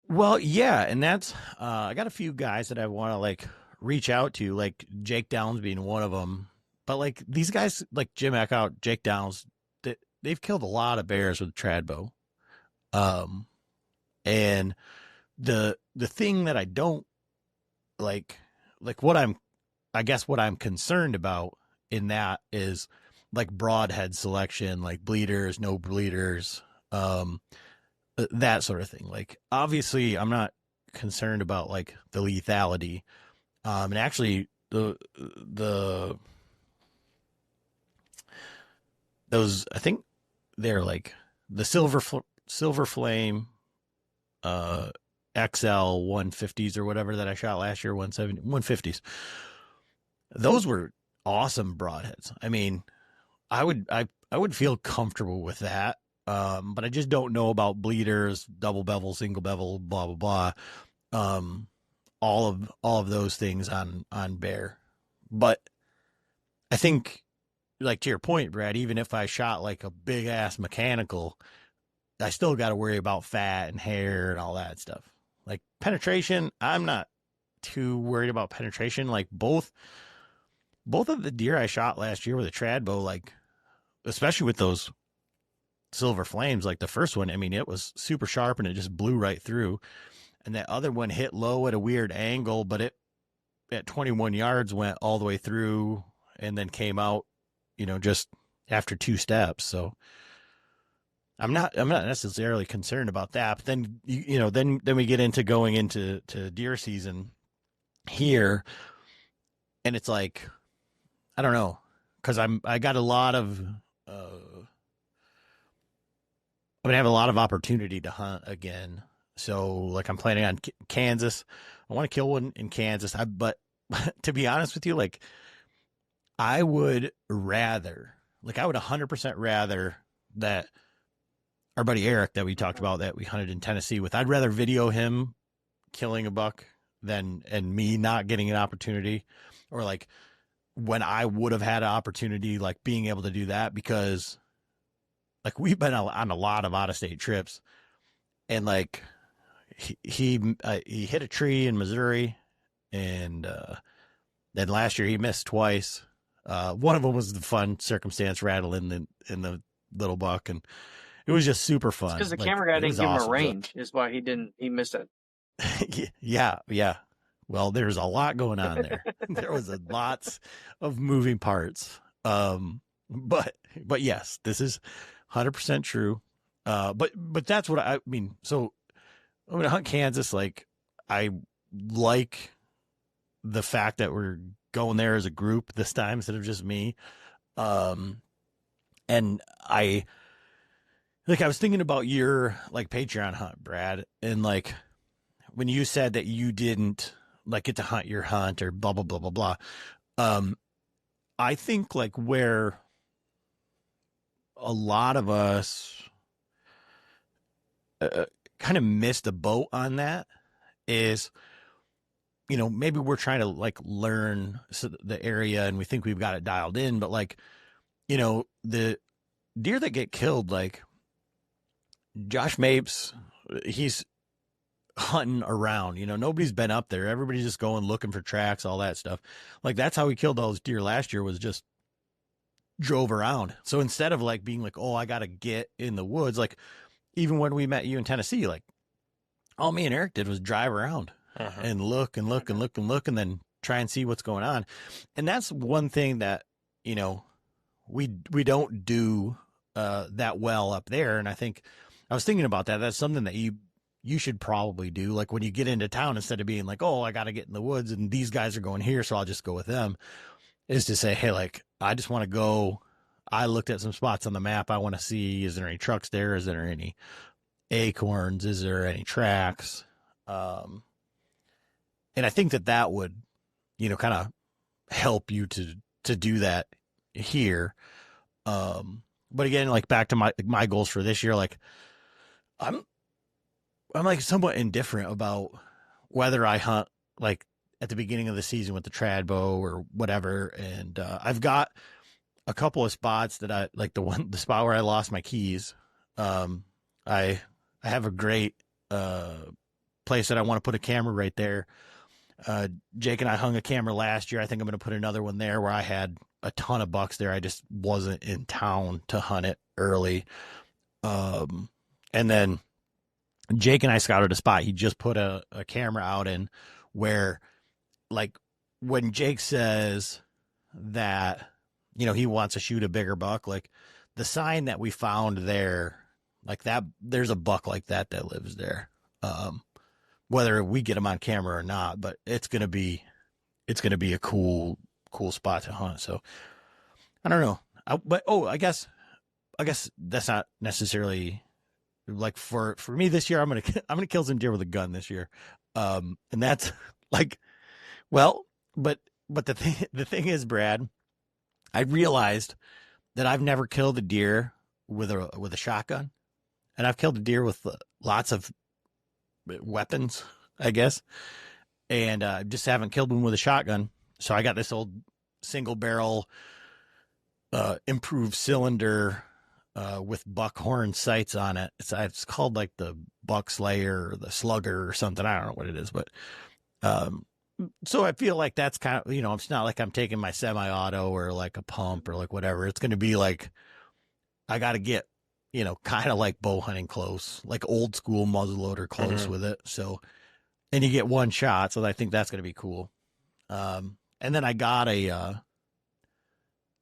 [SPEAKER 4] Well, yeah, and that's I got a few guys that I want to like reach out to, like Jake Downs being one of them. But like these guys, like Jim Eckhout, Jake Downs, they've killed a lot of bears with a trad bow. And the thing that I don't like what I'm concerned about in that is like broadhead selection, like bleeders, no bleeders, that sort of thing. Like, obviously I'm not concerned about like the lethality. And actually those, I think they're like the Silver Flame, XL 150s or whatever that I shot last year, 150s. Those were awesome broadheads. I mean, I would feel comfortable with that. But I just don't know about bleeders, double bevel, single bevel, blah, blah, blah. All of those things on bear. But I think, like to your point, Brad, even if I shot like a big ass mechanical, I still got to worry about fat and hair and all that stuff. Like penetration, I'm not too worried about penetration. Like both of the deer I shot last year with a trad bow, like especially with those Silver Flames, like the first one, I mean, it was super sharp and it just blew right through. And that other one hit low at a weird angle, but it at 21 yards went all the way through and then came out, just after 2 steps. So I'm not necessarily concerned about that. But then, then we get into going into deer season here, and it's like, I don't know, because I got a lot of, I'm gonna have a lot of opportunity to hunt again. So like I'm planning on Kansas. I want to kill one in Kansas. But to be honest with you, like I would 100% rather that our buddy Eric that we talked about that we hunted in Tennessee with, I'd rather video him killing a buck and me not getting an opportunity, or like when I would have had an opportunity, like being able to do that, because like we've been on a lot of out of state trips, and like he hit a tree in Missouri, and then last year he missed twice. One of them was the fun circumstance rattle in the little buck, and it was just super fun.
[SPEAKER 6] Because the camera guy didn't give him a range, is why he missed it.
[SPEAKER 4] Yeah. Well, there's a lot going on there. There was lots of moving parts. But yes, this is 100% true. But that's what I mean. So I'm going to hunt Kansas. Like, I like the fact that we're going there as a group this time instead of just me. And I was thinking about your like Patreon hunt, Brad, and like when you said that you didn't like get to hunt your hunt or blah, blah, blah, blah, blah. I think like where a lot of us kind of missed the boat on that is, maybe we're trying to like learn the area and we think we've got it dialed in, but like, the deer that get killed, like Josh Mapes, he's hunting around, nobody's been up there. Everybody's just going looking for tracks, all that stuff. Like that's how we killed those deer last year, was just drove around. So instead of like being like, oh, I got to get in the woods, like even when we met you in Tennessee, like all me and Eric did was drive around and look and look and look and look and then try and see what's going on. And that's one thing that, we don't do that well up there. And I think I was thinking about that. That's something that you should probably do. Like when you get into town, instead of being like, oh, I got to get in the woods and these guys are going here, so I'll just go with them, is to say, hey, like, I just want to go. I looked at some spots on the map. I want to see, is there any trucks there? Is there any acorns? Is there any tracks? And I think that would, kind of help you to do that here. But again, like back to my goals for this year, like I'm like somewhat indifferent about whether I hunt like at the beginning of the season with the trad bow or whatever. And I've got a couple of spots that I like, the spot where I lost my keys. I have a great place that I want to put a camera right there. Jake and I hung a camera last year. I think I'm going to put another one there where I had a ton of bucks there. I just wasn't in town to hunt it early. And then Jake and I scouted a spot. He just put a camera out in where, like, when Jake says that, he wants to shoot a bigger buck, like the sign that we found there, like that, there's a buck like that lives there. Whether we get him on camera or not, but it's going to be a cool spot to hunt. So I don't know. I guess that's not necessarily like for me this year. I'm going to kill some deer with a gun this year. And that's like, well, but the thing is, Brad, I realized that I've never killed a deer with a shotgun, and I've killed a deer with lots of weapons, I guess, and just haven't killed one with a shotgun. So I got this old single barrel improved cylinder with buckhorn sights on it. It's called like the Buck Slayer or the Slugger or something. I don't know what it is, but so I feel like that's kind of, it's not like I'm taking my semi-auto or like a pump or like whatever. It's going to be like I got to get, kind of like bow hunting close, like old school muzzleloader close with it. So, and you get one shot. So I think that's going to be cool. And then I got a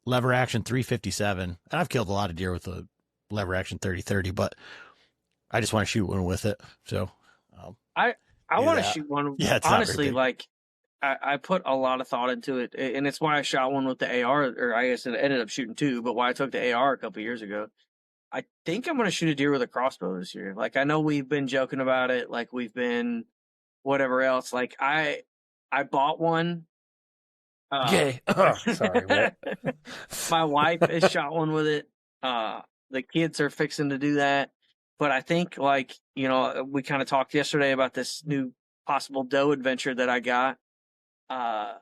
[SPEAKER 4] lever action 357, and I've killed a lot of deer with a lever action 30-30, but I just want to shoot one with it. So
[SPEAKER 6] I want to shoot one.
[SPEAKER 4] Yeah,
[SPEAKER 6] honestly, like I put a lot of thought into it, and it's why I shot one with the AR, or I guess it ended up shooting two, but why I took the AR a couple years ago. I think I'm going to shoot a deer with a crossbow this year. Like, I know we've been joking about it, like we've been whatever else. Like I bought one.
[SPEAKER 5] Sorry. What?
[SPEAKER 6] My wife has shot one with it. The kids are fixing to do that. But I think, like, we kind of talked yesterday about this new possible doe adventure that I got. I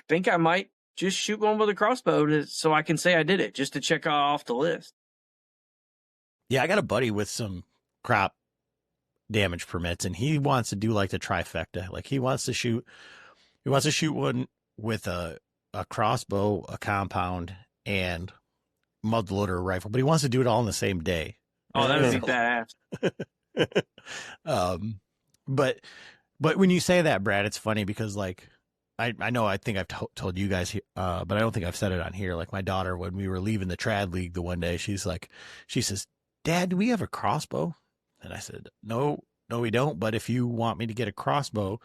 [SPEAKER 6] think I might just shoot one with a crossbow so I can say I did it, just to check off the list.
[SPEAKER 4] Yeah, I got a buddy with some crop damage permits, and he wants to do like the trifecta. Like he wants to shoot one with a crossbow, a compound, and muzzleloader rifle, but he wants to do it all in the same day.
[SPEAKER 6] Oh, that would be badass.
[SPEAKER 4] But when you say that, Brad, it's funny because like I know I think I've told you guys, but I don't think I've said it on here. Like my daughter, when we were leaving the trad league the one day, she says, "Dad, do we have a crossbow?" And I said, No, we don't. But if you want me to get a crossbow,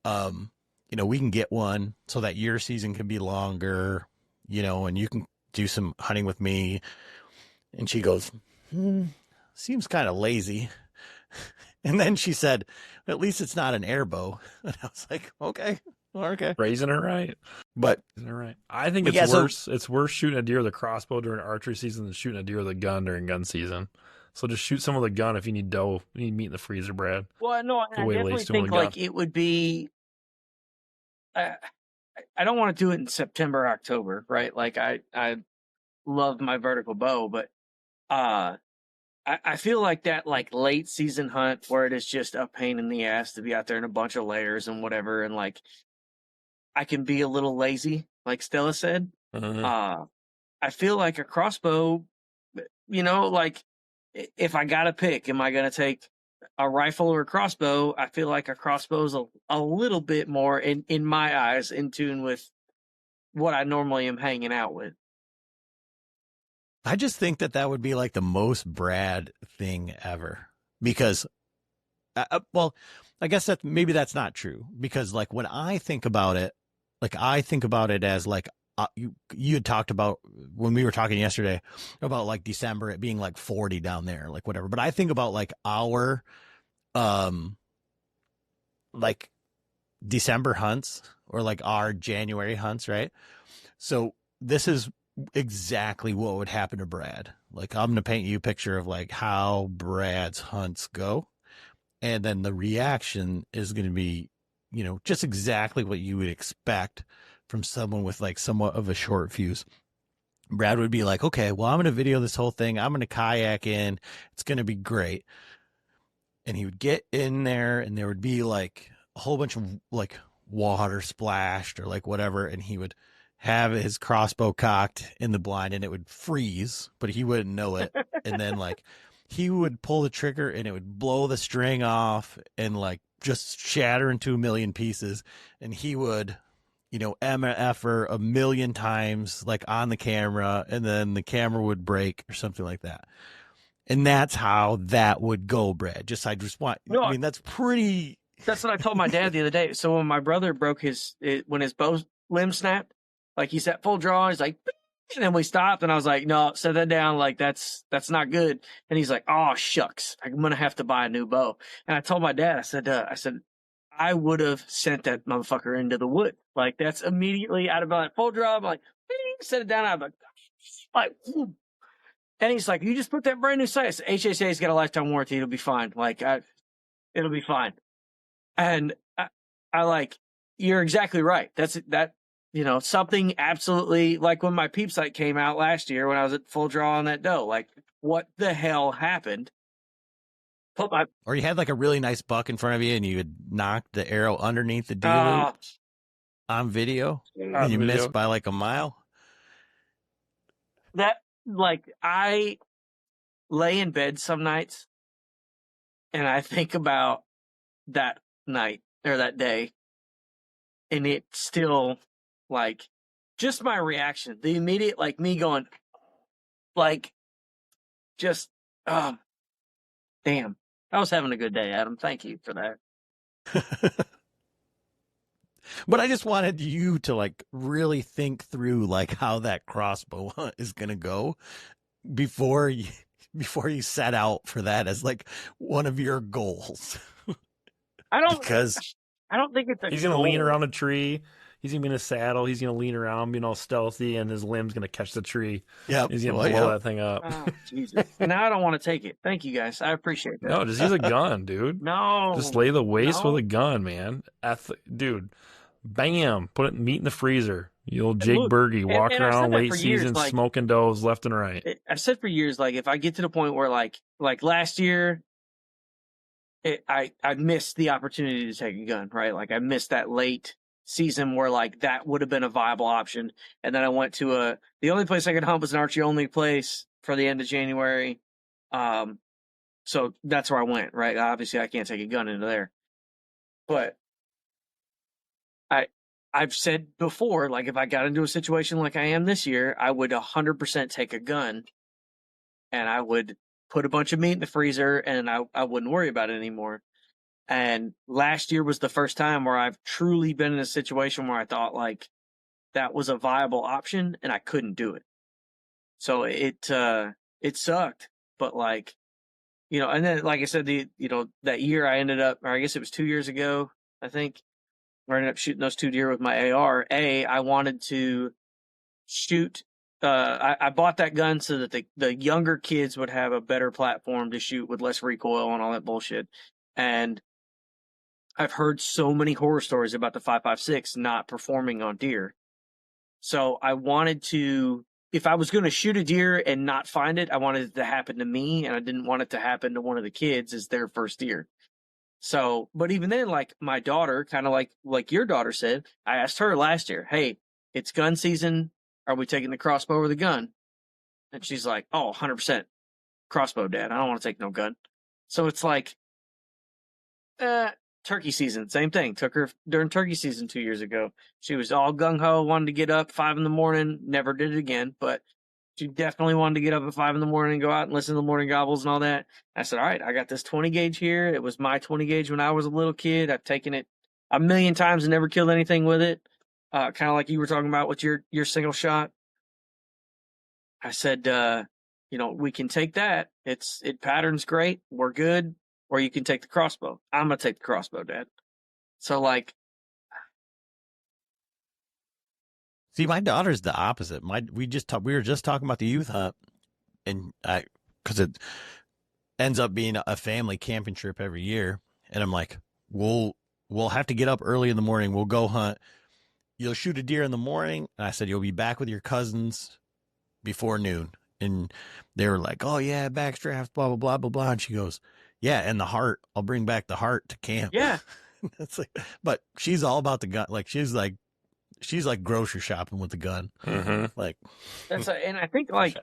[SPEAKER 4] we can get one so that your season can be longer, and you can do some hunting with me. And she goes, seems kind of lazy. And then she said, at least it's not an air bow. And I was like, okay, Okay.
[SPEAKER 5] Raising it right.
[SPEAKER 4] But
[SPEAKER 5] Raising it right. I think it's worse. It's worse shooting a deer with a crossbow during archery season than shooting a deer with a gun during gun season. So just shoot some with a gun if you need doe. You need meat in the freezer, Brad.
[SPEAKER 6] Well, no, I definitely think like it would be. I don't want to do it in September, October, right? Like I love my vertical bow, but I feel like that like late season hunt where it is just a pain in the ass to be out there in a bunch of layers and whatever, and like I can be a little lazy, like Stella said. I feel like a crossbow, like if I gotta pick, am I gonna take a rifle or a crossbow? I feel like a crossbow is a little bit more in my eyes in tune with what I normally am hanging out with.
[SPEAKER 4] I just think that would be like the most Brad thing ever, because, well, I guess maybe that's not true, because like when I think about it, like I think about it as like you had talked about when we were talking yesterday about like December, it being like 40 down there, like whatever. But I think about like our like December hunts or like our January hunts, right? So this is exactly what would happen to Brad. Like I'm gonna paint you a picture of like how Brad's hunts go, and then the reaction is gonna be, just exactly what you would expect from someone with like somewhat of a short fuse. Brad would be like, okay, well, I'm gonna video this whole thing. I'm gonna kayak in. It's gonna be great. And he would get in there, and there would be like a whole bunch of like water splashed or like whatever, and he would have his crossbow cocked in the blind, and it would freeze, but he wouldn't know it. And then like he would pull the trigger, and it would blow the string off and like just shatter into a million pieces. And he would, MF a million times like on the camera, and then the camera would break or something like that. And that's how that would go, Brad. That's pretty.
[SPEAKER 6] That's what I told my dad the other day. So when my brother broke when his bow limb snapped, like he's at full draw, he's like, and then we stopped, and I was like, no, set that down. Like that's not good. And he's like, oh shucks, I'm gonna have to buy a new bow. And I told my dad, I said, I would have sent that motherfucker into the wood. Like that's immediately out of like full draw. I'm like, set it down. I'm like, and he's like, you just put that brand new sight. HSA's got a lifetime warranty. It'll be fine. Like it'll be fine. And I like, you're exactly right. Something absolutely like when my peep sight came out last year when I was at full draw on that doe. Like, what the hell happened?
[SPEAKER 4] Or you had like a really nice buck in front of you, and you had knocked the arrow underneath the D-loop on video, and you missed by like a mile.
[SPEAKER 6] That, like, I lay in bed some nights, and I think about that night or that day, and it still, like, just my reaction, the immediate, like, me going, like, just, damn. I was having a good day, Adam. Thank you for that.
[SPEAKER 4] But I just wanted you to like really think through like how that crossbow hunt is going to go before you set out for that as like one of your goals.
[SPEAKER 6] I don't think it's
[SPEAKER 5] he's going to lean around a tree. He's going to be in a saddle. He's going to lean around, being all stealthy, and his limb's going to catch the tree.
[SPEAKER 4] Yeah,
[SPEAKER 5] he's going to blow that thing up.
[SPEAKER 6] Oh, Jesus. Now I don't want to take it. Thank you, guys. I appreciate that.
[SPEAKER 5] No, just use a gun, dude.
[SPEAKER 6] No.
[SPEAKER 5] Just lay the waste with a gun, man. Dude, bam. Put it meat in the freezer. You old Jake Berge walking around late season smoking does left and right.
[SPEAKER 6] I've said for years, like, if I get to the point where, like last year, I missed the opportunity to take a gun, right? Like, I missed that late season where like that would have been a viable option, and then I went to the only place I could hunt was an archery only place for the end of January, so that's where I went, right? Obviously I can't take a gun into there, but I've said before, like, if I got into a situation like I am this year, I would 100% take a gun, and I would put a bunch of meat in the freezer, and I wouldn't worry about it anymore. And last year was the first time where I've truly been in a situation where I thought like that was a viable option, and I couldn't do it. So it sucked, but like, and then like I said, that year I ended up, or I guess it was 2 years ago, I think, I ended up shooting those 2 deer with my AR. I wanted to shoot. I bought that gun so that the younger kids would have a better platform to shoot with less recoil and all that bullshit. And I've heard so many horror stories about the 5.56 not performing on deer. So I wanted to, if I was going to shoot a deer and not find it, I wanted it to happen to me, and I didn't want it to happen to one of the kids as their first deer. So, but even then, like my daughter, kind of like your daughter said, I asked her last year, hey, it's gun season. Are we taking the crossbow or the gun? And she's like, oh, 100% crossbow, Dad. I don't want to take no gun. So it's like, turkey season, same thing. Took her during turkey season 2 years ago. She was all gung-ho, wanted to get up 5 a.m, never did it again, but she definitely wanted to get up at 5 a.m, and go out and listen to the morning gobbles and all that. I said, all right, I got this 20 gauge here. It was my 20 gauge when I was a little kid. I've taken it a million times and never killed anything with it. Kind of like you were talking about with your single shot. I said, we can take that. It patterns great. We're good. Or you can take the crossbow. I'm going to take the crossbow, Dad. So, like.
[SPEAKER 4] See, my daughter's the opposite. We were just talking about the youth hunt, and because it ends up being a family camping trip every year. And I'm like, we'll have to get up early in the morning. We'll go hunt. You'll shoot a deer in the morning. And I said, you'll be back with your cousins before noon. And they were like, oh, yeah, backstraps, blah, blah, blah, blah, blah. And she goes, yeah, and the heart. I'll bring back the heart to camp.
[SPEAKER 6] Yeah.
[SPEAKER 4] That's like, but she's all about the gun. Like, she's like grocery shopping with the gun.
[SPEAKER 5] Mm-hmm.
[SPEAKER 4] Like,
[SPEAKER 6] and I think, like,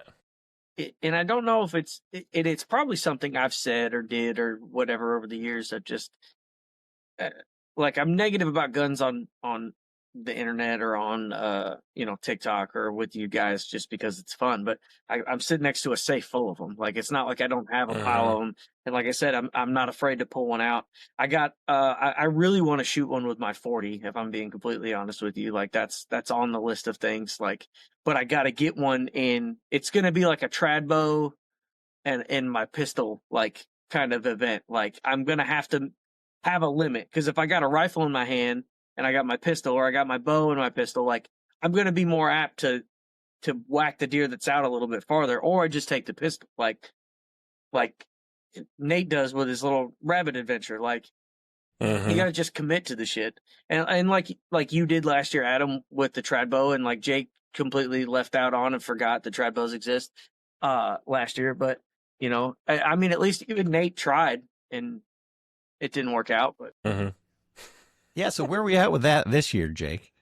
[SPEAKER 6] and I don't know if it's probably something I've said or did or whatever over the years. I've just, like, I'm negative about guns on the internet or on TikTok or with you guys just because it's fun, but I'm sitting next to a safe full of them. Like, it's not like I don't have a pile of them, and like I said, I'm not afraid to pull one out. I got I really want to shoot one with my 40, if I'm being completely honest with you. Like, that's on the list of things, like, but I got to get one in. It's going to be like a trad bow and my pistol, like, kind of event. Like, I'm going to have a limit, because if I got a rifle in my hand and I got my pistol, or I got my bow and my pistol, like, I'm going to be more apt to whack the deer that's out a little bit farther, or I just take the pistol, like Nate does with his little rabbit adventure. Like, you got to just commit to the shit. And like you did last year, Adam, with the trad bow, and like Jake completely left out on and forgot the trad bows exist last year. But, I mean, at least even Nate tried, and it didn't work out, but.
[SPEAKER 4] Yeah, so where are we at with that this year, Jake?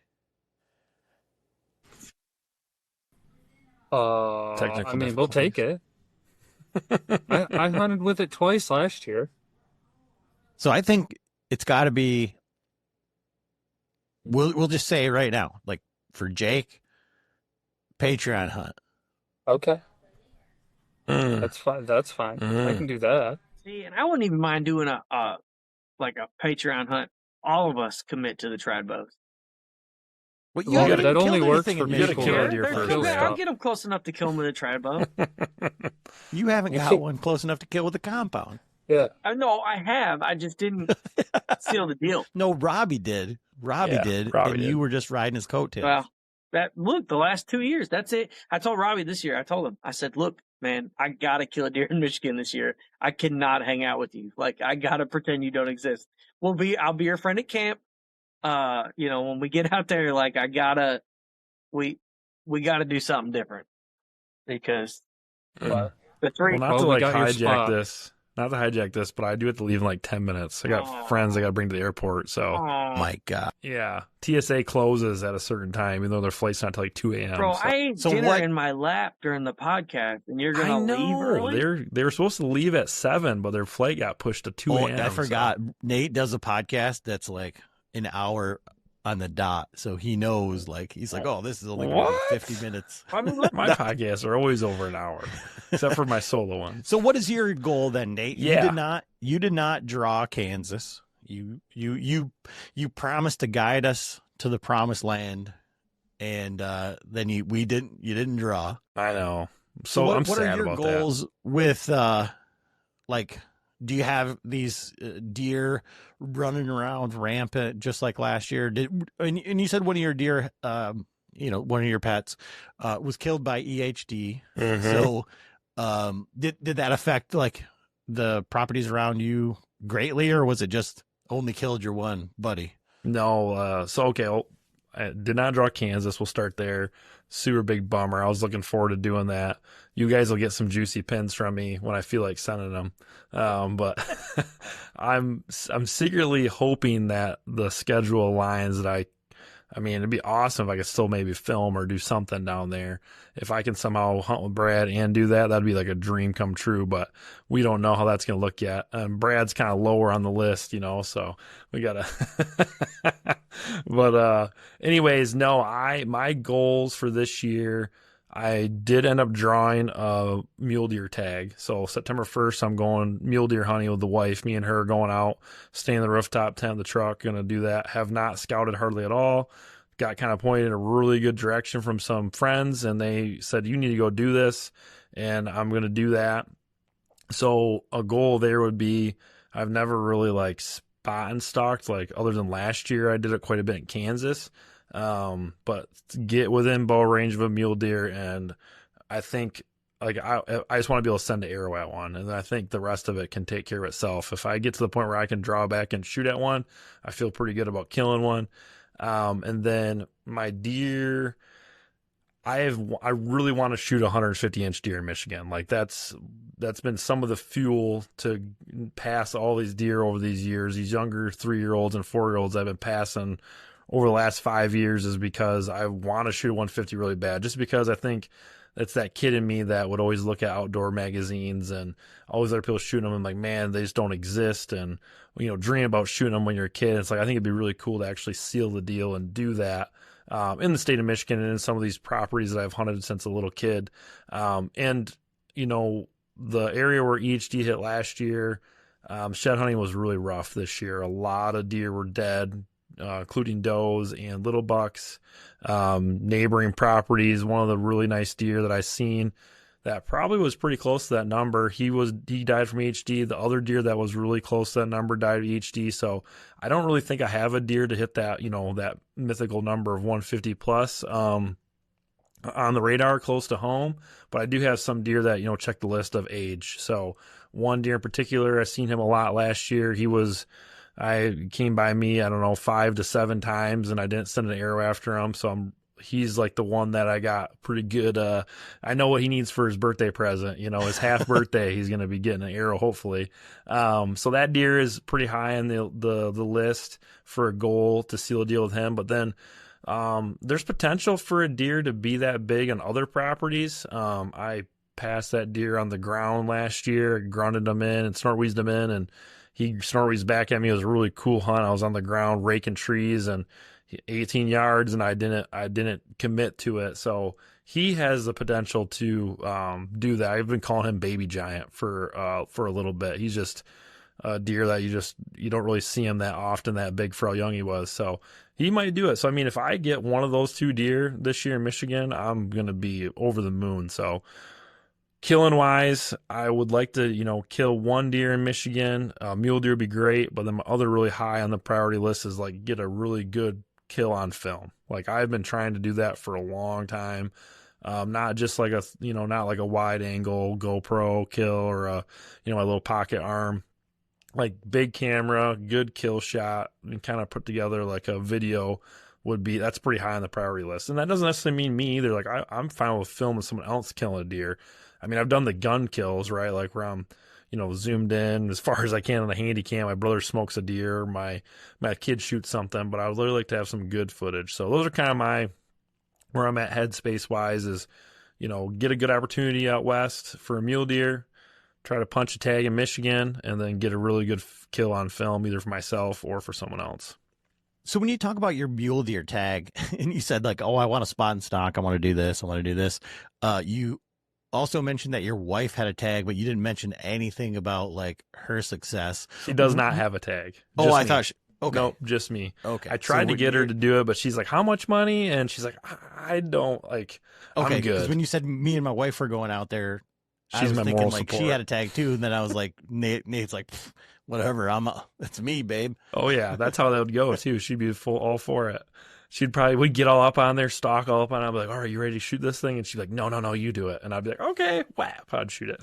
[SPEAKER 7] I mean, we'll take it. I hunted with it twice last year.
[SPEAKER 4] So I think it's got to be. We'll just say right now, like, for Jake, Patreon hunt.
[SPEAKER 7] Okay, that's fine. That's fine. I can do that.
[SPEAKER 6] See, and I wouldn't even mind doing a Patreon hunt. All of us commit to the trad bows.
[SPEAKER 4] Well,
[SPEAKER 7] that only works for
[SPEAKER 5] me. You gotta kill deer first.
[SPEAKER 6] I'll get them close enough to kill them with a trad bow.
[SPEAKER 4] You haven't got one close enough to kill with a compound.
[SPEAKER 7] Yeah.
[SPEAKER 6] No, I have. I just didn't seal the deal.
[SPEAKER 4] No, Robbie did. Robbie did. You were just riding his coattails.
[SPEAKER 6] Well, the last 2 years, that's it. I told Robbie this year, I said, look, man, I got to kill a deer in Michigan this year. I cannot hang out with you. Like, I got to pretend you don't exist. I'll be your friend at camp. When we get out there, like, we gotta do something different, because
[SPEAKER 5] not to hijack this, but I do have to leave in like 10 minutes. I got friends I got to bring to the airport. So,
[SPEAKER 4] my God.
[SPEAKER 5] Yeah. TSA closes at a certain time, even though their flight's not till like 2 a.m.
[SPEAKER 6] Bro, I ate dinner in my lap during the podcast, and you're going to leave early?
[SPEAKER 5] They were supposed to leave at 7, but their flight got pushed to 2 a.m.
[SPEAKER 4] I forgot. So. Nate does a podcast that's like an hour on the dot, so he knows, like, he's like, oh, this is only going to be 50 minutes.
[SPEAKER 5] My podcasts are always over an hour, except for my solo ones.
[SPEAKER 4] So what is your goal then, Nate?
[SPEAKER 5] Yeah.
[SPEAKER 4] You did not draw Kansas. You promised to guide us to the promised land, and then you didn't draw.
[SPEAKER 5] I know. So I'm sad about that.
[SPEAKER 4] What are your goals with like do you have these deer running around rampant just like last year? And you said one of your deer, one of your pets, was killed by EHD.
[SPEAKER 5] Mm-hmm.
[SPEAKER 4] So, did that affect like the properties around you greatly, or was it just only killed your one buddy?
[SPEAKER 5] No. I did not draw Kansas. We'll start there. Super big bummer. I was looking forward to doing that. You guys will get some juicy pins from me when I feel like sending them. But I'm secretly hoping that the schedule aligns, that I mean, it'd be awesome if I could still maybe film or do something down there. If I can somehow hunt with Brad and do that, that'd be like a dream come true, but we don't know how that's going to look yet. Brad's kind of lower on the list, so we gotta, but, anyways, no, my goals for this year, I did end up drawing a mule deer tag. So September 1st, I'm going mule deer hunting with the wife, me and her going out, staying in the rooftop tent of the truck, going to do that. Have not scouted hardly at all. Got kind of pointed in a really good direction from some friends, and they said, you need to go do this, and I'm going to do that. So a goal there would be, I've never really like spot and stalked, like other than last year, I did it quite a bit in Kansas. But get within bow range of a mule deer, and I think like I just want to be able to send an arrow at one, and I think the rest of it can take care of itself. If I get to the point where I can draw back and shoot at one, I feel pretty good about killing one. And then my deer, I really want to shoot a 150-inch deer in Michigan. Like that's been some of the fuel to pass all these deer over these years. These younger 3-year-olds and 4-year-olds I've been passing over the last 5 years is because I want to shoot a 150 really bad, just because I think it's that kid in me that would always look at outdoor magazines and always other people shooting them and like, man, they just don't exist. And, dream about shooting them when you're a kid. It's like, I think it'd be really cool to actually seal the deal and do that, in the state of Michigan and in some of these properties that I've hunted since a little kid. And the area where EHD hit last year, shed hunting was really rough this year. A lot of deer were dead, including does and little bucks. Neighboring properties, one of the really nice deer that I seen that probably was pretty close to that number, he died from EHD. The other deer that was really close to that number died of EHD. So I don't really think I have a deer to hit that, that mythical number of 150 plus on the radar close to home. But I do have some deer that, check the list of age. So one deer in particular, I seen him a lot last year. I came by me, I don't know, 5 to 7 times, and I didn't send an arrow after him. So he's like the one that I got pretty good. I know what he needs for his birthday present. His half birthday, he's going to be getting an arrow, hopefully. So that deer is pretty high on the list for a goal to seal a deal with him. But then there's potential for a deer to be that big on other properties. I passed that deer on the ground last year, grunted him in and snort-wheezed him in, and he snort-wheezed back at me. It was a really cool hunt. I was on the ground raking trees and 18 yards, and I didn't commit to it. So he has the potential to do that. I've been calling him Baby Giant for a little bit. He's just a deer that you don't really see him that often, that big for how young he was. So he might do it. So I mean, if I get one of those 2 deer this year in Michigan, I'm gonna be over the moon. So killing wise, I would like to, kill 1 deer in Michigan. Mule deer would be great, but then my other really high on the priority list is like get a really good kill on film. Like I've been trying to do that for a long time. Not just like not like a wide angle GoPro kill or a, my little pocket arm, like big camera, good kill shot, and kind of put together like a video that's pretty high on the priority list. And that doesn't necessarily mean me either. Like I'm fine with filming someone else killing a deer. I mean, I've done the gun kills, right? Like where I'm, zoomed in as far as I can on the handy cam. My brother smokes a deer, my kid shoots something, but I would really like to have some good footage. So those are kind of where I'm at headspace wise is, get a good opportunity out west for a mule deer, try to punch a tag in Michigan, and then get a really good kill on film, either for myself or for someone else.
[SPEAKER 4] So when you talk about your mule deer tag and you said like, oh, I want to spot and stock, I want to do this, you also mentioned that your wife had a tag, but you didn't mention anything about like her success.
[SPEAKER 5] She does not have a tag.
[SPEAKER 4] I thought okay.
[SPEAKER 5] Nope, just me.
[SPEAKER 4] Okay.
[SPEAKER 5] I tried to get her to do it, but she's like, how much money? And she's like, I don't like,
[SPEAKER 4] okay,
[SPEAKER 5] I'm good.
[SPEAKER 4] Because when you said me and my wife were going out there I was
[SPEAKER 5] my
[SPEAKER 4] thinking
[SPEAKER 5] moral
[SPEAKER 4] like
[SPEAKER 5] support.
[SPEAKER 4] she had a tag too, and then I was like, Nate's like, whatever, it's me, babe.
[SPEAKER 5] Oh yeah, that's how that would go too. She'd be all for it. We'd get all up on there, stalk all up on it. I'd be like, all right, you ready to shoot this thing? And she'd be like, no, you do it. And I'd be like, okay, whap, I'd shoot it.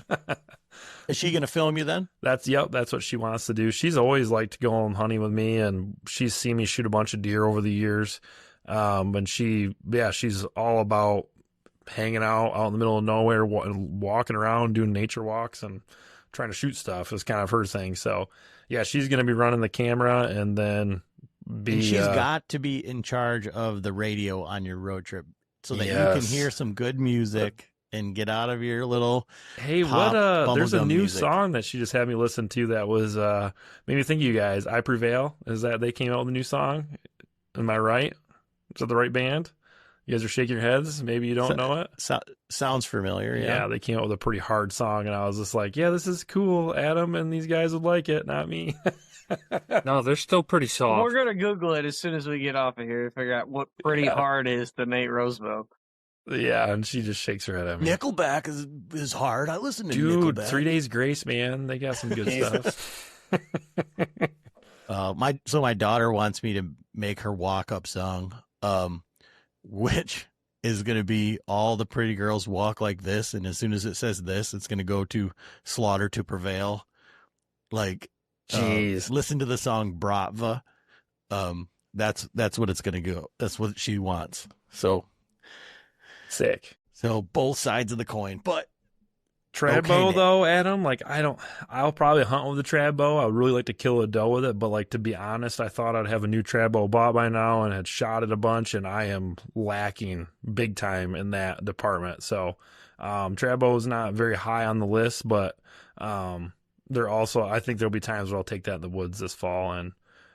[SPEAKER 4] Is she going to film you then?
[SPEAKER 5] That's what she wants to do. She's always liked to go on hunting with me, and she's seen me shoot a bunch of deer over the years. And she's all about hanging out in the middle of nowhere, walking around, doing nature walks, and trying to shoot stuff is kind of her thing. So yeah, she's going to be running the camera, and then
[SPEAKER 4] she's got to be in charge of the radio on your road trip so that you can hear some good music and get out of your little
[SPEAKER 5] there's a new
[SPEAKER 4] music.
[SPEAKER 5] song that she just had me listen to that was made me think of you guys. I Prevail. Is that they came out with a new song? Am I right? Is that the right band? You guys are shaking your heads. Maybe you don't know it.
[SPEAKER 4] Sounds familiar.
[SPEAKER 5] Yeah, they came out with a pretty hard song, and I was just like, yeah, this is cool. Adam and these guys would like it, not me.
[SPEAKER 7] No, they're still pretty soft.
[SPEAKER 6] We're gonna Google it as soon as we get off of here to figure out what pretty hard is to Nate Roseville.
[SPEAKER 5] Yeah, and she just shakes her head at me.
[SPEAKER 4] Nickelback is hard. I listen to
[SPEAKER 5] Dude,
[SPEAKER 4] Nickelback.
[SPEAKER 5] 3 Days Grace, man. They got some good stuff.
[SPEAKER 4] My daughter wants me to make her walk-up song, which is going to be all the pretty girls walk like this, and as soon as it says this, it's going to go to Slaughter to Prevail. Like,
[SPEAKER 5] jeez.
[SPEAKER 4] Listen to the song Bratva. That's what it's going to go. That's what she wants. So
[SPEAKER 5] sick.
[SPEAKER 4] So both sides of the coin, but
[SPEAKER 5] trad bow though, Adam, like I'll probably hunt with the trad bow. I would really like to kill a doe with it, but like to be honest, I thought I'd have a new trad bow bought by now and had shot it a bunch, and I am lacking big time in that department. So trad bow is not very high on the list, but I think there'll be times where I'll take that in the woods this fall. And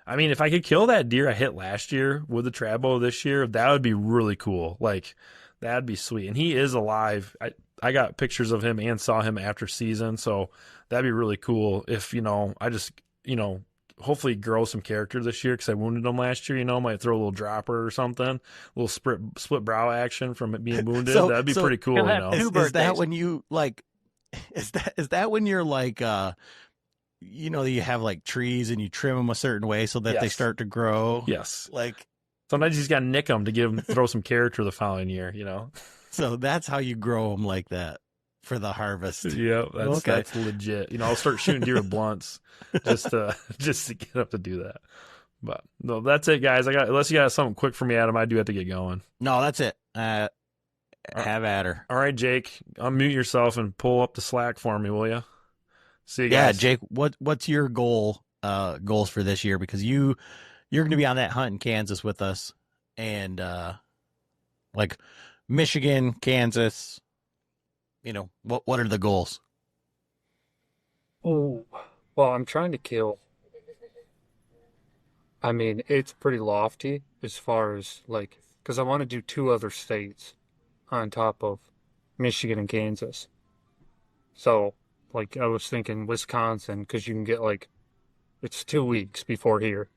[SPEAKER 5] I mean, if I could kill that deer I hit last year with the trad bow this year, that would be really cool. Like, that'd be sweet. And he is alive. I got pictures of him and saw him after season, so that'd be really cool if, I just, hopefully grow some character this year because I wounded him last year, might throw a little dropper or something, a little split brow action from it being wounded. That'd be pretty cool,
[SPEAKER 4] Is that when you, like, is that when you're like, you have like trees and you trim them a certain way so that they start to grow?
[SPEAKER 5] Yes.
[SPEAKER 4] Like,
[SPEAKER 5] sometimes you just got to nick them to throw some character the following year,
[SPEAKER 4] So that's how you grow them like that for the harvest.
[SPEAKER 5] Yeah, that's legit. I'll start shooting deer with blunts just to get up to do that. But no, that's it, guys. Unless you got something quick for me, Adam, I do have to get going.
[SPEAKER 4] No, that's it. Have at her.
[SPEAKER 5] All right, Jake, unmute yourself and pull up the Slack for me, will you? See you guys.
[SPEAKER 4] Yeah, Jake, what's your goals for this year? Because you're going to be on that hunt in Kansas with us, and like Michigan, Kansas, what are the goals?
[SPEAKER 7] Oh, well, I'm trying to kill. I mean, it's pretty lofty as far as like, because I want to do 2 other states on top of Michigan and Kansas. So, like, I was thinking Wisconsin, because you can get like, it's 2 weeks before here.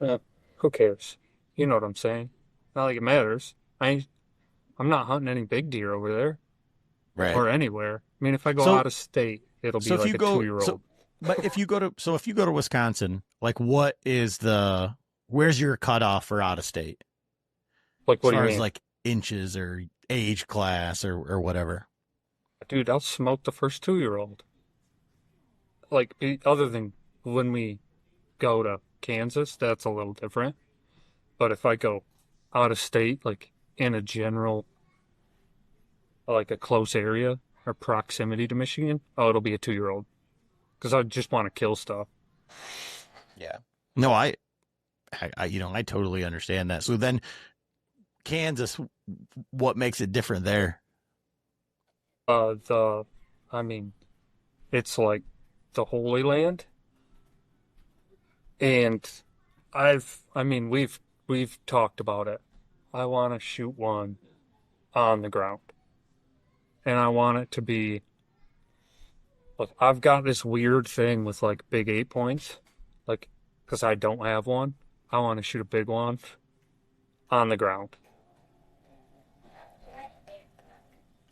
[SPEAKER 7] Who cares? You know what I'm saying? Not like it matters. I'm not hunting any big deer over there,
[SPEAKER 4] right?
[SPEAKER 7] Or anywhere. I mean, if I go out of state, it'll be like a 2-year-old.
[SPEAKER 4] But if you go to Wisconsin, like, where's your cutoff for out of state?
[SPEAKER 7] Like, what do you mean?
[SPEAKER 4] As far as like inches or age class or whatever.
[SPEAKER 7] Dude, I'll smoke the first 2-year-old. Like, other than when we go to Kansas, that's a little different. But if I go out of state, like in a general, like a close area or proximity to Michigan, it'll be a 2-year-old. Because I just want to kill stuff.
[SPEAKER 4] Yeah. No, I totally understand that. So then Kansas, what makes it different there?
[SPEAKER 7] It's like the Holy Land. And we've talked about it. I want to shoot one on the ground. And I want it to be, look, I've got this weird thing with like big 8 points, like, because I don't have one. I want to shoot a big one on the ground.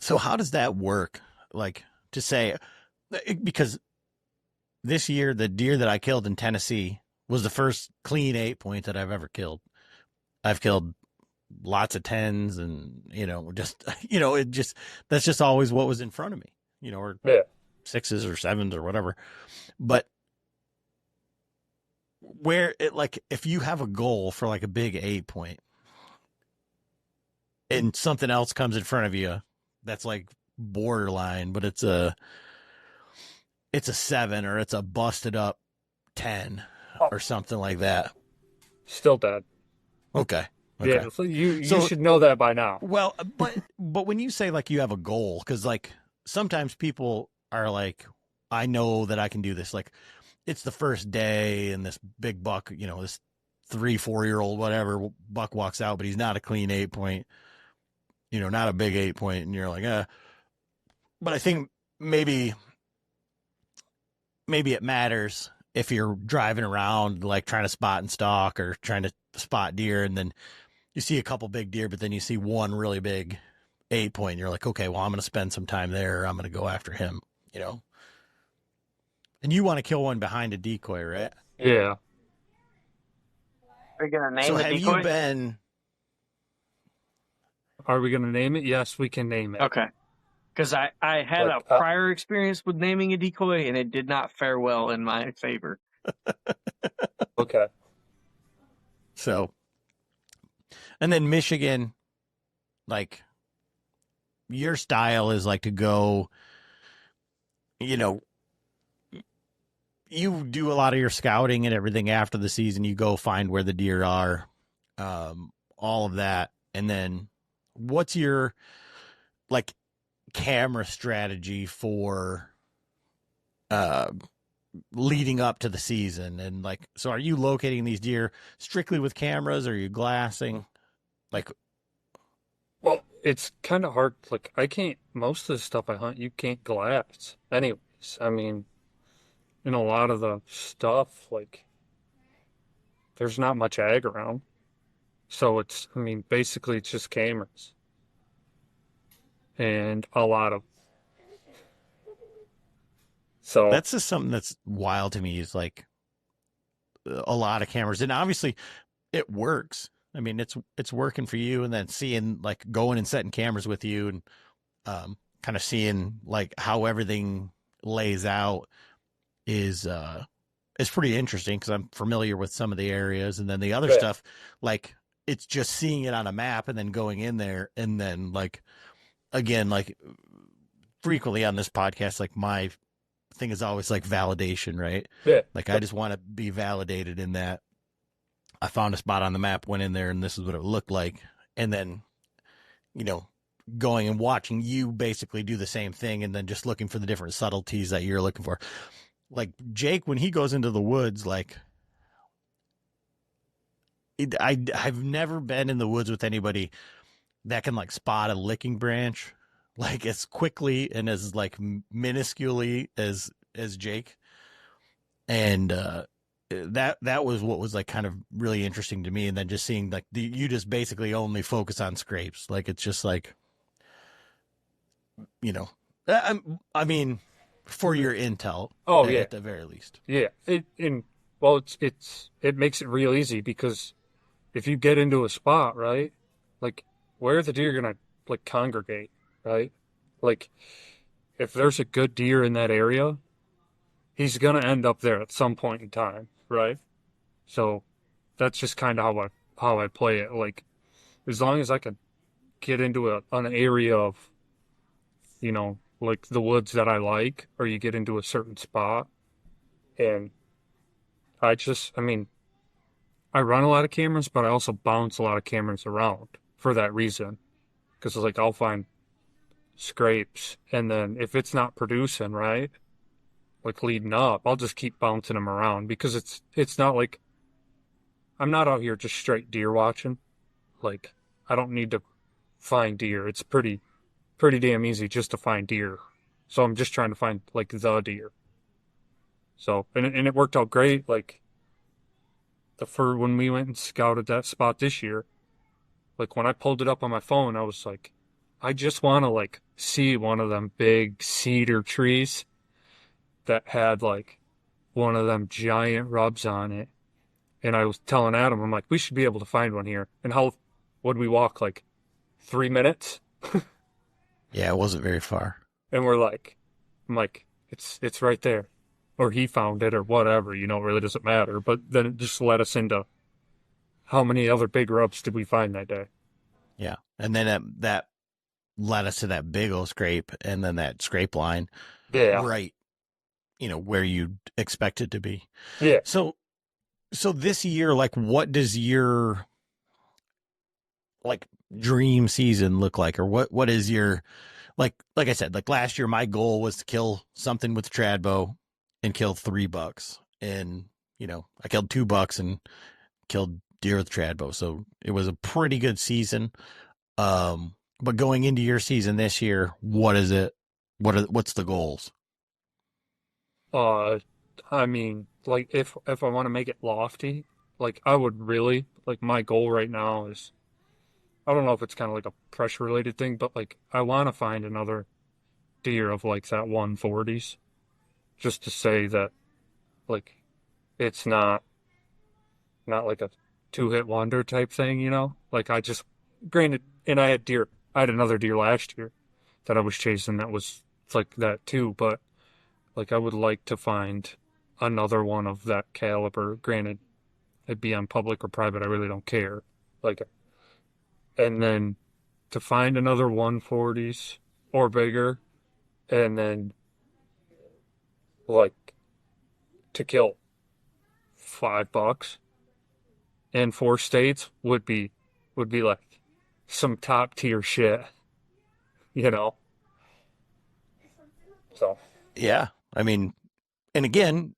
[SPEAKER 4] So how does that work? Like, to say, because this year, the deer that I killed in Tennessee was the first clean 8-point that I've ever killed. I've killed lots of 10s and, just, that's just always what was in front of me, or 6s or 7s or whatever. But if you have a goal for like a big 8-point and something else comes in front of you, that's like borderline, but it's a 7 or it's a busted up 10 or something like that.
[SPEAKER 7] Still dead.
[SPEAKER 4] Okay.
[SPEAKER 7] Yeah, so you should know that by now.
[SPEAKER 4] Well, but when you say like you have a goal, because like sometimes people are like, I know that I can do this. Like it's the first day and this big buck, this 3-4-year-old, whatever buck walks out, but he's not a clean 8-point, not a big 8-point. And you're like, but I think maybe it matters if you're driving around, like trying to spot and stalk or trying to spot deer. And then you see a couple big deer, but then you see one really big 8-point. And you're like, okay, well, I'm going to spend some time there. I'm going to go after him, And you want to kill one behind a decoy, right?
[SPEAKER 7] Yeah.
[SPEAKER 6] Are you going to name
[SPEAKER 4] so
[SPEAKER 6] the
[SPEAKER 4] have
[SPEAKER 6] decoy?
[SPEAKER 4] you been...
[SPEAKER 7] Are we going to name it? Yes, we can name it.
[SPEAKER 6] Okay. Because I had a prior experience with naming a decoy, and it did not fare well in my favor.
[SPEAKER 7] Okay.
[SPEAKER 4] So, and then Michigan, like, your style is like to go, you do a lot of your scouting and everything after the season. You go find where the deer are, all of that. And then what's your, like, camera strategy for leading up to the season? And like, so are you locating these deer strictly with cameras, or are you glassing? Like,
[SPEAKER 7] well, it's kind of hard. Like, most of the stuff I hunt, you can't glass anyways. I mean, in a lot of the stuff, like, there's not much ag around. So basically it's just cameras. And a lot of. So
[SPEAKER 4] that's just something that's wild to me, is like a lot of cameras. And obviously it works. I mean, it's working for you, and then seeing, like, going and setting cameras with you and kind of seeing like how everything lays out is pretty interesting, because I'm familiar with some of the areas. And then the other stuff, like, it's just seeing it on a map and then going in there. And then, like, again, like, frequently on this podcast, like, my thing is always like validation, right?
[SPEAKER 7] Yeah.
[SPEAKER 4] Like, I just want to be validated in that I found a spot on the map, went in there, and this is what it looked like. And then, going and watching you basically do the same thing, and then just looking for the different subtleties that you're looking for. Like, Jake, when he goes into the woods, like, I've never been in the woods with anybody that can, like, spot a licking branch, like, as quickly and as, like, minusculely as Jake. And that was what was, like, kind of really interesting to me. And then just seeing, like, you just basically only focus on scrapes. Like, it's just like, I mean, for your intel.
[SPEAKER 7] Oh, yeah.
[SPEAKER 4] At the very least.
[SPEAKER 7] Yeah. It makes it real easy, because if you get into a spot, right, like, where are the deer going to, like, congregate, right? Like, if there's a good deer in that area, he's going to end up there at some point in time, right? So that's just kind of how I play it. Like, as long as I can get into an area of, like, the woods that I like, or you get into a certain spot, and I run a lot of cameras, but I also bounce a lot of cameras around for that reason. Because, like, I'll find scrapes, and then if it's not producing, right, like, leading up, I'll just keep bouncing them around, because it's not like I'm not out here just straight deer watching. Like, I don't need to find deer. It's pretty damn easy just to find deer. So I'm just trying to find, like, the deer. So, and it worked out great. Like, when we went and scouted that spot this year, like, when I pulled it up on my phone, I was like, I just want to like see one of them big cedar trees that had like one of them giant rubs on it. And I was telling Adam, I'm like, we should be able to find one here. And how would we walk, like 3 minutes?
[SPEAKER 4] Yeah, it wasn't very far.
[SPEAKER 7] And I'm like, it's right there. Or he found it or whatever, you know, it really doesn't matter. But then it just led us into how many other big rubs did we find that day?
[SPEAKER 4] Yeah. And then that led us to that big old scrape and then that scrape line.
[SPEAKER 7] Yeah.
[SPEAKER 4] Right. You know, where you'd expect it to be.
[SPEAKER 7] Yeah.
[SPEAKER 4] So this year, like, what does your like dream season look like? Or what is your, like I said, like last year, my goal was to kill something with the trad bow and kill 3 bucks. And, you know, I killed 2 bucks and killed deer with trad bow. So it was a pretty good season. But going into your season this year, what is it? What's the goals?
[SPEAKER 7] I mean, like if I want to make it lofty, like I would really like my goal right now is, I don't know if it's kind of like a pressure related thing, but like I want to find another deer of like that 140s, just to say that like it's not like a 2-hit wonder type thing, you know? Like I just, granted, and I had another deer last year that I was chasing that was like that too, but like I would like to find another one of that caliber. Granted, it'd be on public or private, I really don't care. Like, and then to find another 140s or bigger, and then like to kill 5 bucks in 4 states would be like some top tier shit, you know? So.
[SPEAKER 4] Yeah. I mean, and again,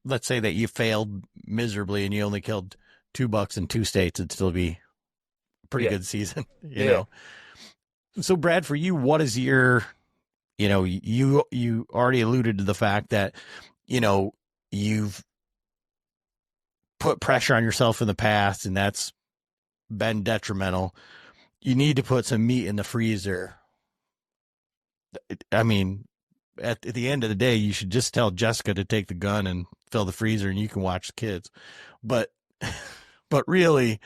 [SPEAKER 4] let's say that you failed miserably and you only killed 2 bucks in 2 states, it'd still be a pretty good season, you know? So Brad, for you, what is your, you know, you already alluded to the fact that, you know, you've put pressure on yourself in the past and that's been detrimental. You need to put some meat in the freezer. I mean, at the end of the day, you should just tell Jessica to take the gun and fill the freezer and you can watch the kids. But really,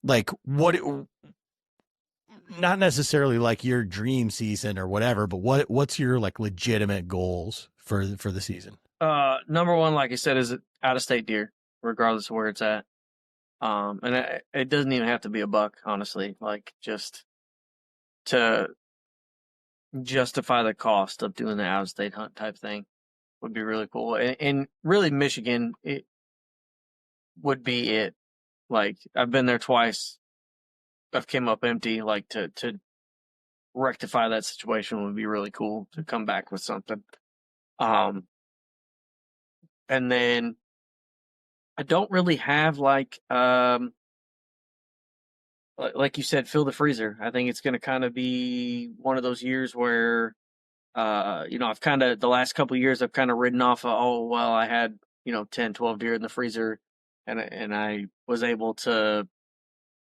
[SPEAKER 4] like not necessarily like your dream season or whatever, but what's your like legitimate goals for the season?
[SPEAKER 6] Number one, like I said, is out of state deer, regardless of where it's at. And it doesn't even have to be a buck, honestly. Like just to justify the cost of doing the out of state hunt type thing would be really cool. And really, Michigan, it would be it. Like I've been there twice. I've came up empty. Like to rectify that situation would be really cool to come back with something. And then I don't really have like you said, fill the freezer. I think it's going to kind of be one of those years where, you know, I've kind of, the last couple of years, I've kind of ridden off of, oh, well, I had, you know, 10, 12 deer in the freezer and I was able to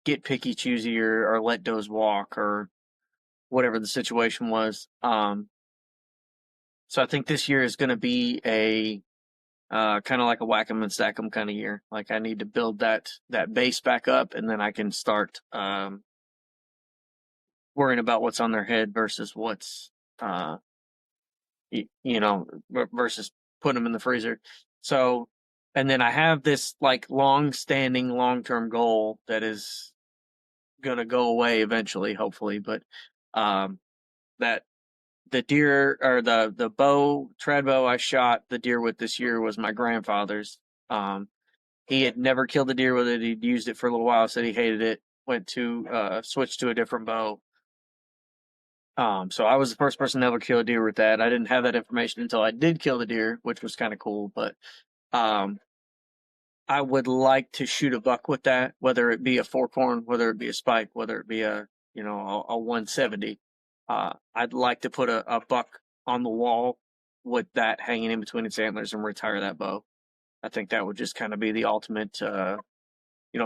[SPEAKER 6] get picky, choosy or let does walk or whatever the situation was. So I think this year is going to be a kind of like a whack 'em and stack 'em kind of year. Like I need to build that base back up, and then I can start worrying about what's on their head versus what's you know, versus putting them in the freezer. So, and then I have this like long-standing, long-term goal that is gonna go away eventually, hopefully. But that the deer or the bow, trad bow I shot the deer with this year was my grandfather's. He had never killed a deer with it. He'd used it for a little while, said he hated it, went to switch to a different bow. So I was the first person to ever kill a deer with that. I didn't have that information until I did kill the deer, which was kind of cool. But I would like to shoot a buck with that, whether it be a fork horn, whether it be a spike, whether it be a 170. I'd like to put a buck on the wall with that hanging in between its antlers and retire that bow. I think that would just kind of be the ultimate.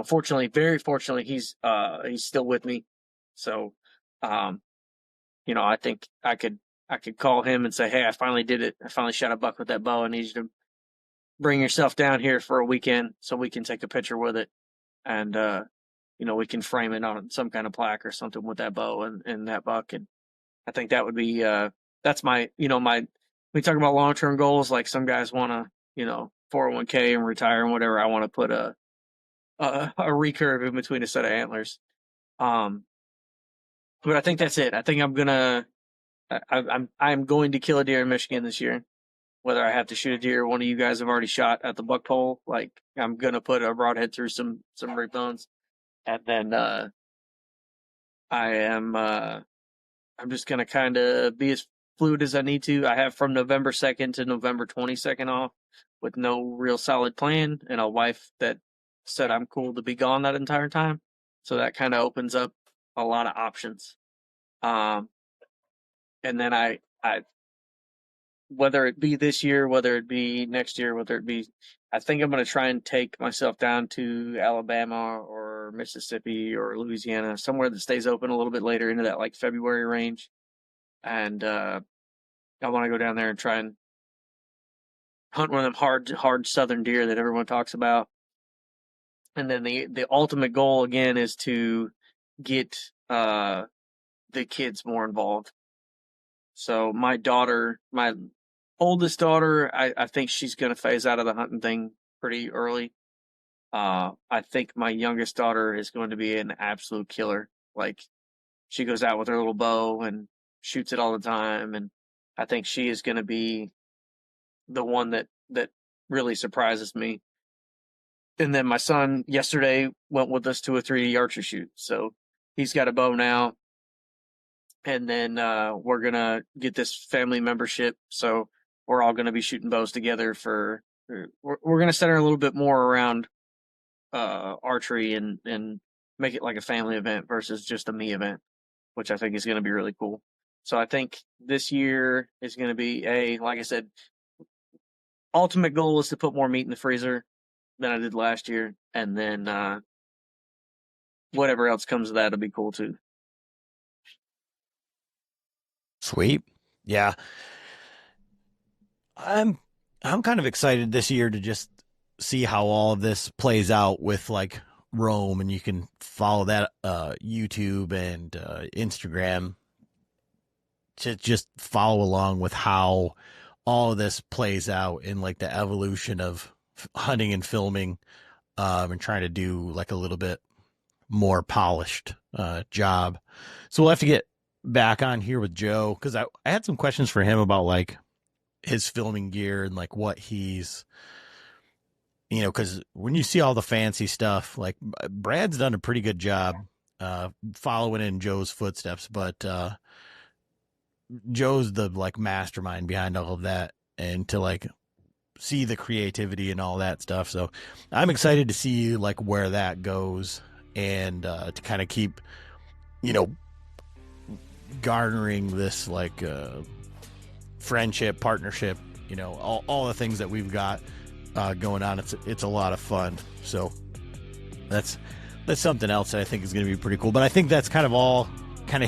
[SPEAKER 6] Fortunately, very fortunately, he's still with me. So I think I could call him and say, hey, I finally did it. I finally shot a buck with that bow. I need you to bring yourself down here for a weekend so we can take a picture with it. And, we can frame it on some kind of plaque or something with that bow and that buck. And I think that would be, that's my, we talk about long-term goals. Like some guys want to, 401k and retire and whatever. I want to put a recurve in between a set of antlers. But I think that's it. I think I'm going to kill a deer in Michigan this year. Whether I have to shoot a deer, one of you guys have already shot at the buck pole. Like I'm gonna put a broadhead through some rib bones, and then I'm just gonna kind of be as fluid as I need to. I have from November 2nd to November 22nd off, with no real solid plan, and a wife that said I'm cool to be gone that entire time. So that kind of opens up a lot of options. And then I whether it be this year, whether it be next year, I think I'm going to try and take myself down to Alabama or Mississippi or Louisiana, somewhere that stays open a little bit later into that like February range. And I want to go down there and try and hunt one of them hard southern deer that everyone talks about. And then the ultimate goal again is to get the kids more involved. So my oldest daughter, I think she's going to phase out of the hunting thing pretty early. I think my youngest daughter is going to be an absolute killer. Like she goes out with her little bow and shoots it all the time. And I think she is going to be the one that really surprises me. And then my son yesterday went with us to a 3D archery shoot. So he's got a bow now. And then we're going to get this family membership. So we're all going to be shooting bows together we're going to center a little bit more around archery and make it like a family event versus just a me event, which I think is going to be really cool. So I think this year is going to be like I said, ultimate goal is to put more meat in the freezer than I did last year. And then whatever else comes of that will be cool too.
[SPEAKER 4] Sweet. Yeah. I'm kind of excited this year to just see how all of this plays out with like Rome, and you can follow that YouTube and Instagram to just follow along with how all of this plays out in like the evolution of hunting and filming, and trying to do like a little bit more polished job. So we'll have to get back on here with Joe, because I had some questions for him about like his filming gear and like what he's, because when you see all the fancy stuff, like Brad's done a pretty good job following in Joe's footsteps, but Joe's the like mastermind behind all of that, and to like see the creativity and all that stuff. So I'm excited to see like where that goes, and to kind of keep, garnering this like friendship, partnership, all the things that we've got going on. It's a lot of fun. So that's something else that I think is going to be pretty cool. But I think that's kind of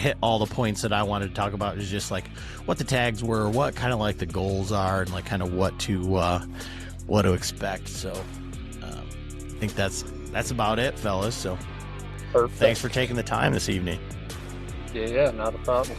[SPEAKER 4] hit all the points that I wanted to talk about, is just like what the tags were, what kind of like the goals are, and like kind of what to expect. So I think that's about it, fellas. So
[SPEAKER 7] Perfect.
[SPEAKER 4] Thanks for taking the time this evening.
[SPEAKER 7] Yeah, not a problem.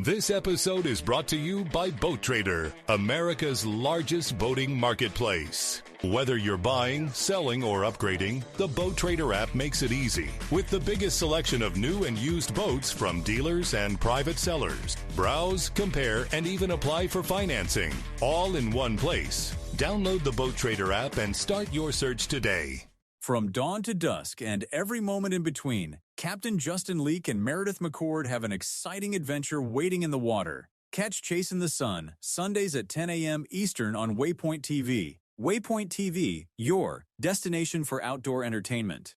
[SPEAKER 8] This episode is brought to you by Boat Trader, America's largest boating marketplace. Whether you're buying, selling, or upgrading, the Boat Trader app makes it easy. With the biggest selection of new and used boats from dealers and private sellers. Browse, compare, and even apply for financing. All in one place. Download the Boat Trader app and start your search today.
[SPEAKER 9] From dawn to dusk and every moment in between, Captain Justin Leake and Meredith McCord have an exciting adventure waiting in the water. Catch Chasing the Sun, Sundays at 10 a.m. Eastern on Waypoint TV. Waypoint TV, your destination for outdoor entertainment.